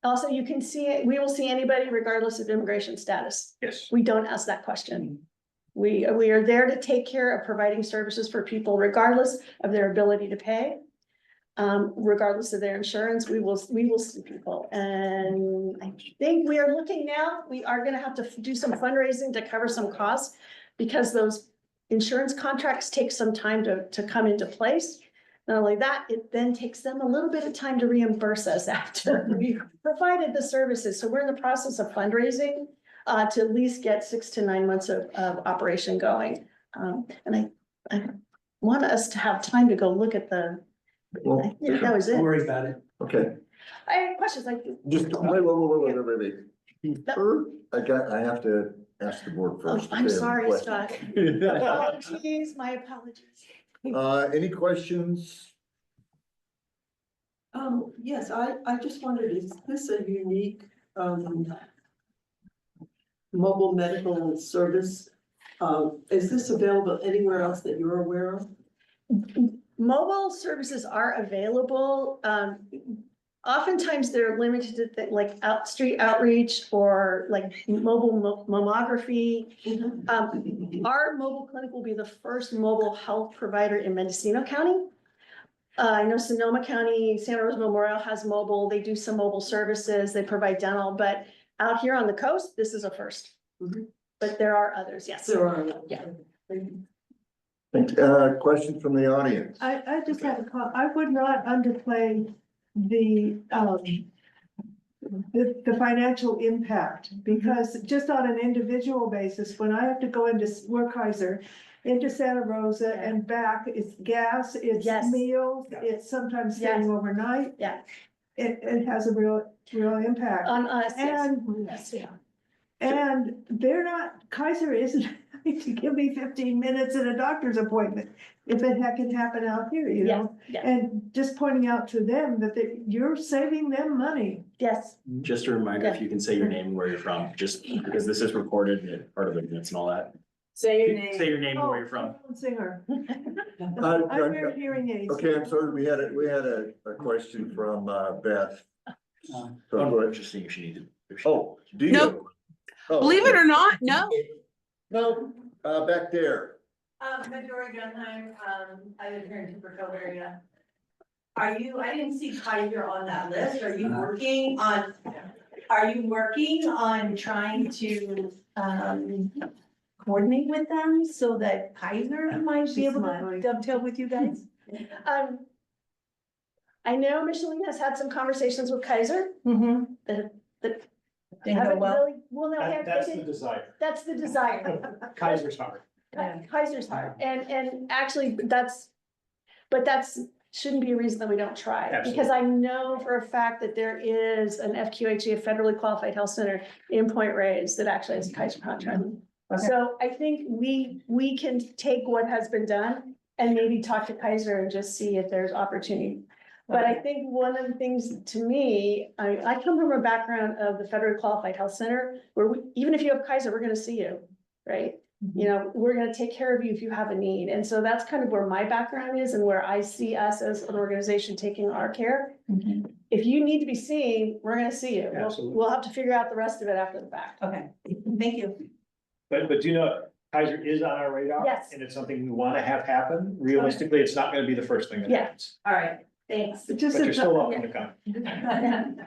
Also, you can see it, we will see anybody regardless of immigration status. Yes. We don't ask that question. We are there to take care of providing services for people regardless of their ability to pay. Regardless of their insurance, we will see people. And I think we are looking now, we are gonna have to do some fundraising to cover some costs because those insurance contracts take some time to come into place. Not only that, it then takes them a little bit of time to reimburse us after we provided the services. So we're in the process of fundraising to at least get 6 to 9 months of operation going. And I want us to have time to go look at the, I think that was it. Don't worry about it. Okay, I have questions like. just wait. I have to ask the board Oh, first. I'm if they have sorry, questions. Scott. Apologies, my apologies. Any questions? Yes, I just wondered, is this a unique, mobile medical service? Is this available anywhere else that you're aware of? Mobile services are available. Oftentimes they're limited to like street outreach or like mobile mammography. Our mobile clinic will be the first mobile health provider in Mendocino County. I know Sonoma County, Santa Rosa Memorial has mobile. They do some mobile services. They provide dental, but out here on the coast, this is a first. But there are others, yes. There are. Yeah. Questions from the audience? I just have a comment. I would not underplay the financial impact, because just on an individual basis, when I have to go into Werkheiser, into Santa Rosa and back, it's gas, it's Yes. meals, it's sometimes staying overnight. Yeah. It has a real impact. On us, yes. And Yes, yeah. and they're not, Kaiser isn't having to give me 15 minutes at a doctor's appointment if it can happen out here, you know? Yeah. And just pointing out to them that you're saving them money. Yes. Just a reminder, if you can say your name and where you're from, just because this is recorded and part of the minutes and all that. Say your name. Say your name and where you're from. Singer. I I wear hearing aids. Okay, I'm sorry, we had a question from Beth. So go ahead. Just seeing if she needed. Oh, do you? Nope. Oh, Believe it or not, no. No, back there. Midori Gunheim, I live here in Timber Cove area. I didn't see Kaiser on that list. Are you working on trying to, coordinate with them so that Kaiser might be able to smiling. dovetail with you guys? I know Micheline has had some conversations with Kaiser. Mm-hmm. That They go haven't well. really, well, no, That's the desire. that's the desire. Kaiser's hard. Kaiser's hard, and actually, that's shouldn't be a reason that we don't try. Because I know for a fact that there is an FQHC, a federally qualified health center in Point Reyes that actually has a Kaiser contract. So I think we can take what has been done and maybe talk to Kaiser and just see if there's opportunity. But I think one of the things to me, I come from a background of the federally qualified health center where even if you have Kaiser, we're gonna see you, right? You know, we're gonna take care of you if you have a need. And so that's kind of where my background is and where I see us as an organization taking our care. If you need to be seen, we're gonna see you. Absolutely. We'll have to figure out the rest of it after the fact. Okay, thank you. But do you know, Kaiser is on our radar? Yes. And it's something we want to have happen. Realistically, it's not going to be the first thing that Yeah. happens. All right, thanks. But you're still welcome to come.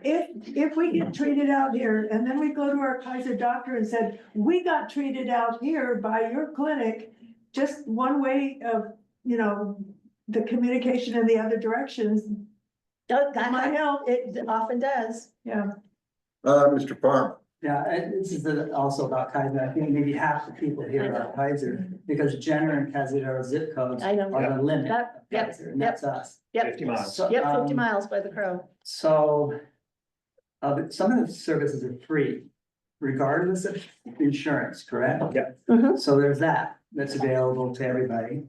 If we get treated out here and then we go to our Kaiser doctor and said, we got treated out here by your clinic, just one way of, you know, the communication in the other directions. That might help. It often does. Yeah. Mr. Farm. Yeah, and this is also about Kaiser. I think maybe half the people here are Kaiser because Jenner and Kaiser zip codes I know. are the limit. That- of yep, Kaiser, and yep. that's us. Yep. 50 miles. So, Yep, 50 miles by the crow. So, but some of the services are free, regardless of insurance, correct? Yeah. Mhm. So there's that's available to everybody.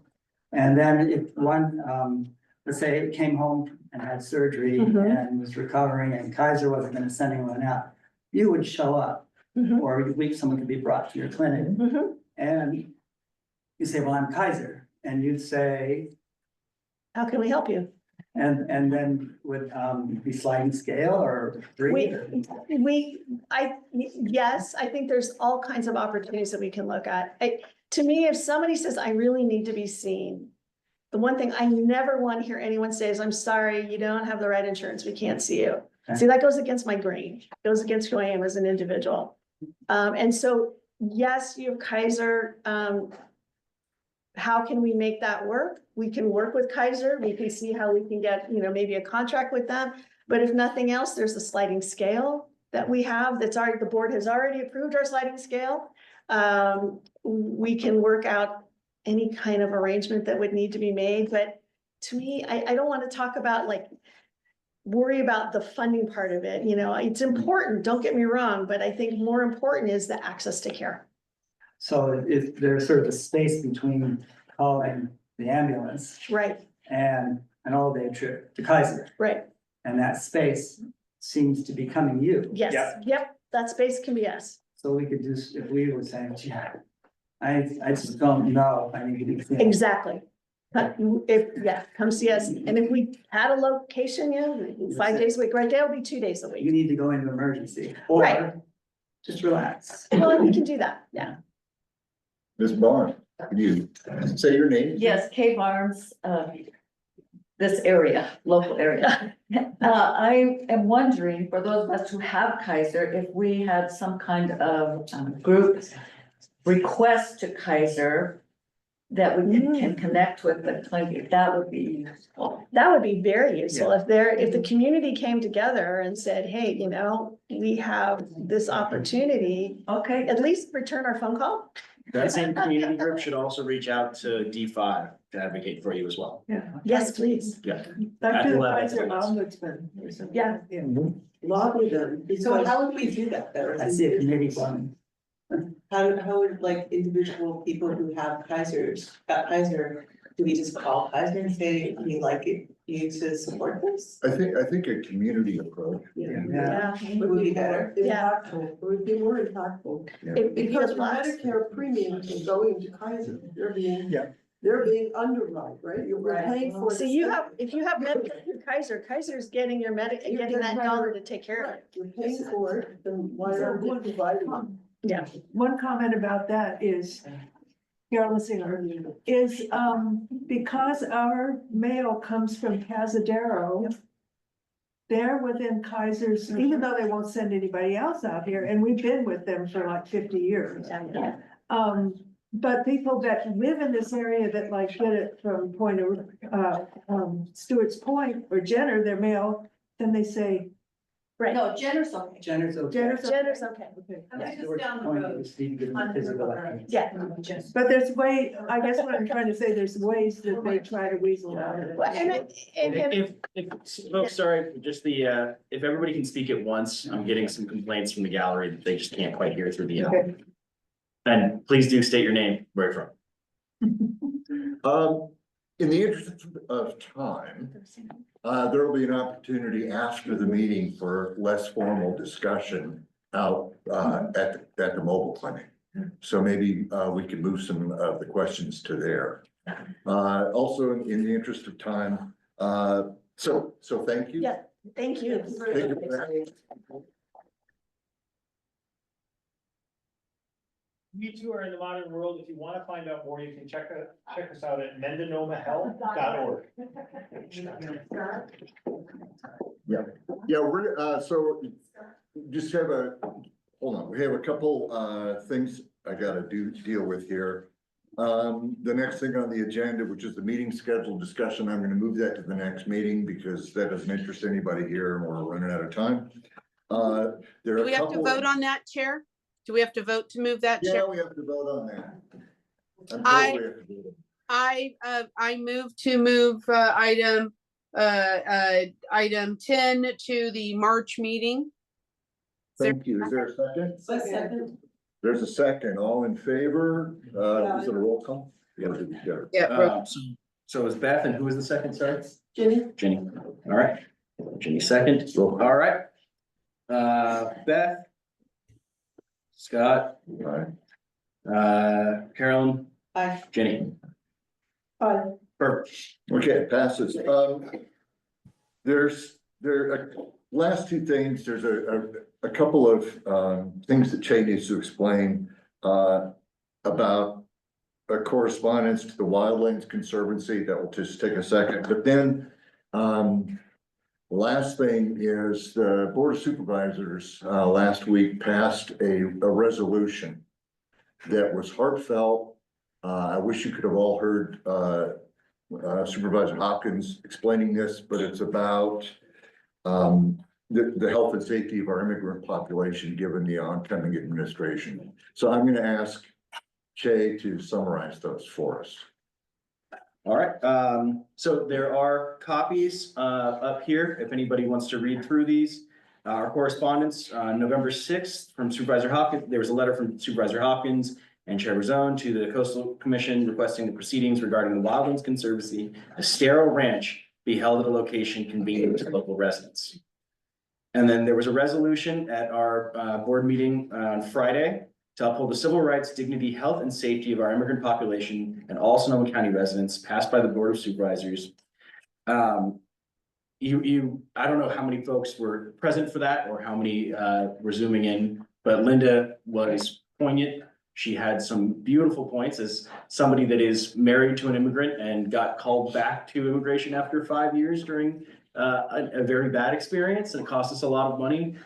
And then if one, let's say it came home and had surgery Mhm. and was recovering and Kaiser wasn't gonna send anyone out, you would show up. Mhm. Or someone could be brought to your clinic Mhm. and you say, well, I'm Kaiser. And you'd say, How can we help you? and then would be sliding scale or three? Yes, I think there's all kinds of opportunities that we can look at. To me, if somebody says, I really need to be seen, the one thing I never want to hear anyone say is, I'm sorry, you don't have the right insurance, we can't see you. Okay. See, that goes against my grain, it goes against who I am as an individual. And so, yes, you have Kaiser, how can we make that work? We can work with Kaiser, we can see how we can get, maybe a contract with them. But if nothing else, there's a sliding scale that we have, the board has already approved our sliding scale. We can work out any kind of arrangement that would need to be made, but to me, I don't want to talk about worry about the funding part of it, it's important, don't get me wrong, but I think more important is the access to care. So if there's sort of a space between calling the ambulance Right, and an all-day trip to Kaiser, right, and that space seems to be coming you. yes, yep, that space can be us. So we could just, if we were saying, yeah, I just don't know, I need to be seen. Exactly. Come see us, and if we had a location, 5 days a week, right there will be 2 days a You week. need to go into emergency, Right. or just relax. Well, we can do that, yeah. Ms. Barnes, can you say your name? Yes, Kay Barnes, this area, local area. I am wondering, for those of us who have Kaiser, if we had some kind of group request to Kaiser that we can connect with the clinic, that would be useful. That would be very useful if the community came together and said, hey, we have this opportunity. Okay. At least return our phone call. That same community group should also reach out to D5 to advocate for you as well. Yes, please. Yeah. Back to the At Kaiser levels. ombudsman. or something. Yeah. Lobby them. So how would we do that though? I see a committee forming. How would individual people who have Kaiser, do we just call Kaiser and say, we like you to support this? I think a community approach. Yeah. Would be better. Yeah. Impactful, it would be more impactful. Because Medicare premiums are going to Kaiser, they're being underwritten, right? We're paying for. So if you have Medicare through Kaiser, Kaiser's getting getting that dollar to take care of it. You're paying for it, then why are we providing? Yeah. One comment about that is, Carol Singer, is because our mail comes from Cazadero, they're within Kaiser's, even though they won't send anybody else out here, and we've been with them for like 50 years. But people that live in this area that like get it from Point of, Stewart's Point or Jenner, they're male, then they say. Right. No, Jenner's okay. Jenner's okay. Jenner's okay. I'm just down the road. Yeah. But there's way, I guess what I'm trying to say, there's ways that they try to weasel out of it. Well, If folks, sorry, just the, if everybody can speak at once, I'm getting some complaints from the gallery that they just can't quite hear through the. Okay. And please do state your name, where you're from. In the interest of time, there will be an opportunity after the meeting for less formal discussion out at the mobile clinic. So maybe we can move some of the questions to there. Also, in the interest of time, so thank you. Yeah, thank you. Thank you for that. We too are in the modern world. If you want to find out more, you can check us out at mendanomahealth.org. Yeah, we're, so just have hold on, we have a couple, things I gotta deal with here. The next thing on the agenda, which is the meeting schedule discussion, I'm gonna move that to the next meeting because that doesn't interest anybody here and we're running out of time. There are Do a we have to couple vote on that, Chair? Do we have to vote to move that, Yeah, Chair? we have to vote on that. I'm I- told we have to vote. I move to move item 10 to the March meeting. Thank you. Is there a second? There's a second. All in favor? Is it a roll call? Yeah. So is Beth, and who was the second, sorry? Jenny? Jenny, all right. Jenny second, all right. Beth. Scott. Carolyn. Aye. Jenny. Aye. Perfect. Okay, it passes. Last two things, there's a couple of things that Che needs to explain about a correspondence to the Wildlands Conservancy. That will just take a second, but then last thing is the Board of Supervisors last week passed a resolution that was heartfelt. I wish you could have all heard Supervisor Hopkins explaining this, but it's about the health and safety of our immigrant population, given the oncoming administration. So I'm gonna ask Che to summarize those for us. All right, so there are copies up here, if anybody wants to read through these. Our correspondence, November 6th from Supervisor Hopkins, there was a letter from Supervisor Hopkins and Chair Razone to the Coastal Commission requesting the proceedings regarding the Wildlands Conservancy, Estero Ranch, be held at a location convenient to local residents. And then there was a resolution at our board meeting on Friday to uphold the civil rights, dignity, health, and safety of our immigrant population and all Sonoma County residents, passed by the Board of Supervisors. I don't know how many folks were present for that or how many were zooming in, but Linda was poignant. She had some beautiful points as somebody that is married to an immigrant and got called back to immigration after 5 years during a very bad experience, and it cost us a lot of money.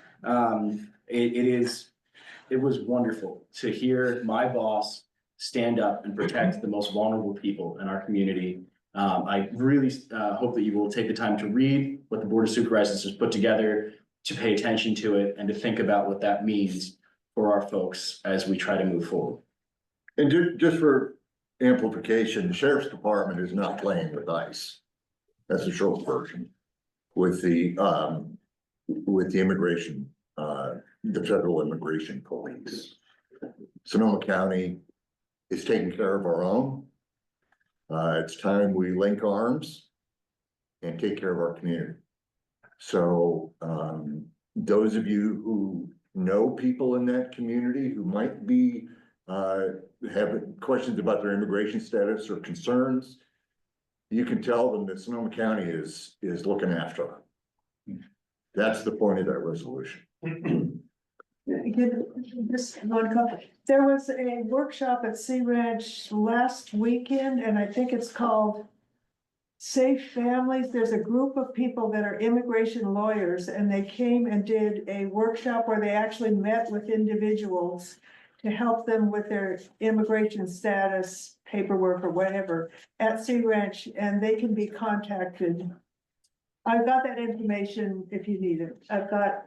It was wonderful to hear my boss stand up and protect the most vulnerable people in our community. I really hope that you will take the time to read what the Board of Supervisors has put together, to pay attention to it, and to think about what that means for our folks as we try to move forward. And just for amplification, the Sheriff's Department is not playing with ice. That's a short version with the immigration, the federal immigration police. Sonoma County is taking care of our own. It's time we link arms and take care of our community. So those of you who know people in that community who might be having questions about their immigration status or concerns, you can tell them that Sonoma County is looking after them. That's the point of that resolution. There was a workshop at Sea Ranch last weekend, and I think it's called Safe Families. There's a group of people that are immigration lawyers, and they came and did a workshop where they actually met with individuals to help them with their immigration status, paperwork or whatever at Sea Ranch, and they can be contacted. I've got that information if you need it. I've got,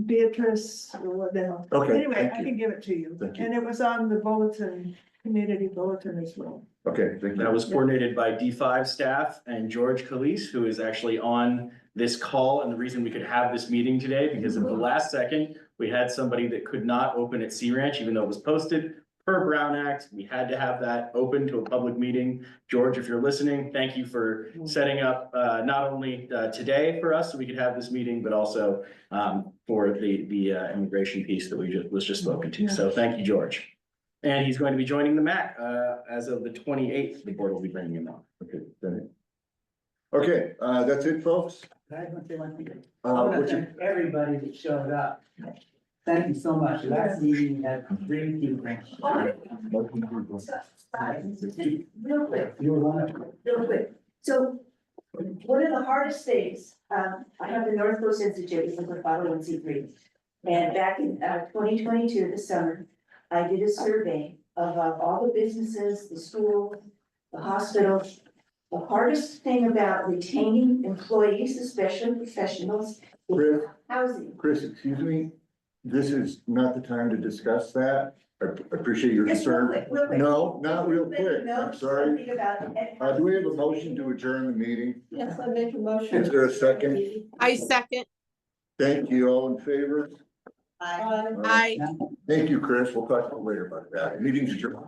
Beatrice or what the hell. Okay, Anyway, thank I you. can give it to you. Thank you. And it was on the bulletin, community bulletin as well. Okay, thank you. That was coordinated by D5 staff and George Calise, who is actually on this call. And the reason we could have this meeting today, because at the last second, we had somebody that could not open at Sea Ranch, even though it was posted per Brown Act. We had to have that open to a public meeting. George, if you're listening, thank you for setting up not only today for us, so we could have this meeting, but also for the immigration piece that was just spoken to. So thank you, George. And he's going to be joining the MAC as of the 28th. The board will be bringing him on. Okay, thank you. Okay, that's it, folks. I just want to say one thing. I Uh, want what's to your- thank everybody that showed up. Thank you so much. Last meeting had 3 people. Real quick, You were wonderful. real quick. So one of the hardest things, I have the North Coast Institute, it's a 501c3. And back in 2022, this summer, I did a survey of all the businesses, the school, the hospital. The hardest thing about retaining employees, especially professionals, is housing. Chris, excuse me, this is not the time to discuss that. I appreciate your Just real concern. quick, real quick. No, not real quick. No, I'm sorry. something about- Do we have a motion to adjourn the meeting? Yes, I make a motion. Is there a second? I second. Thank you. All in favor? Bye. I. Thank you, Chris. We'll talk to you later about that. Meeting's adjourned.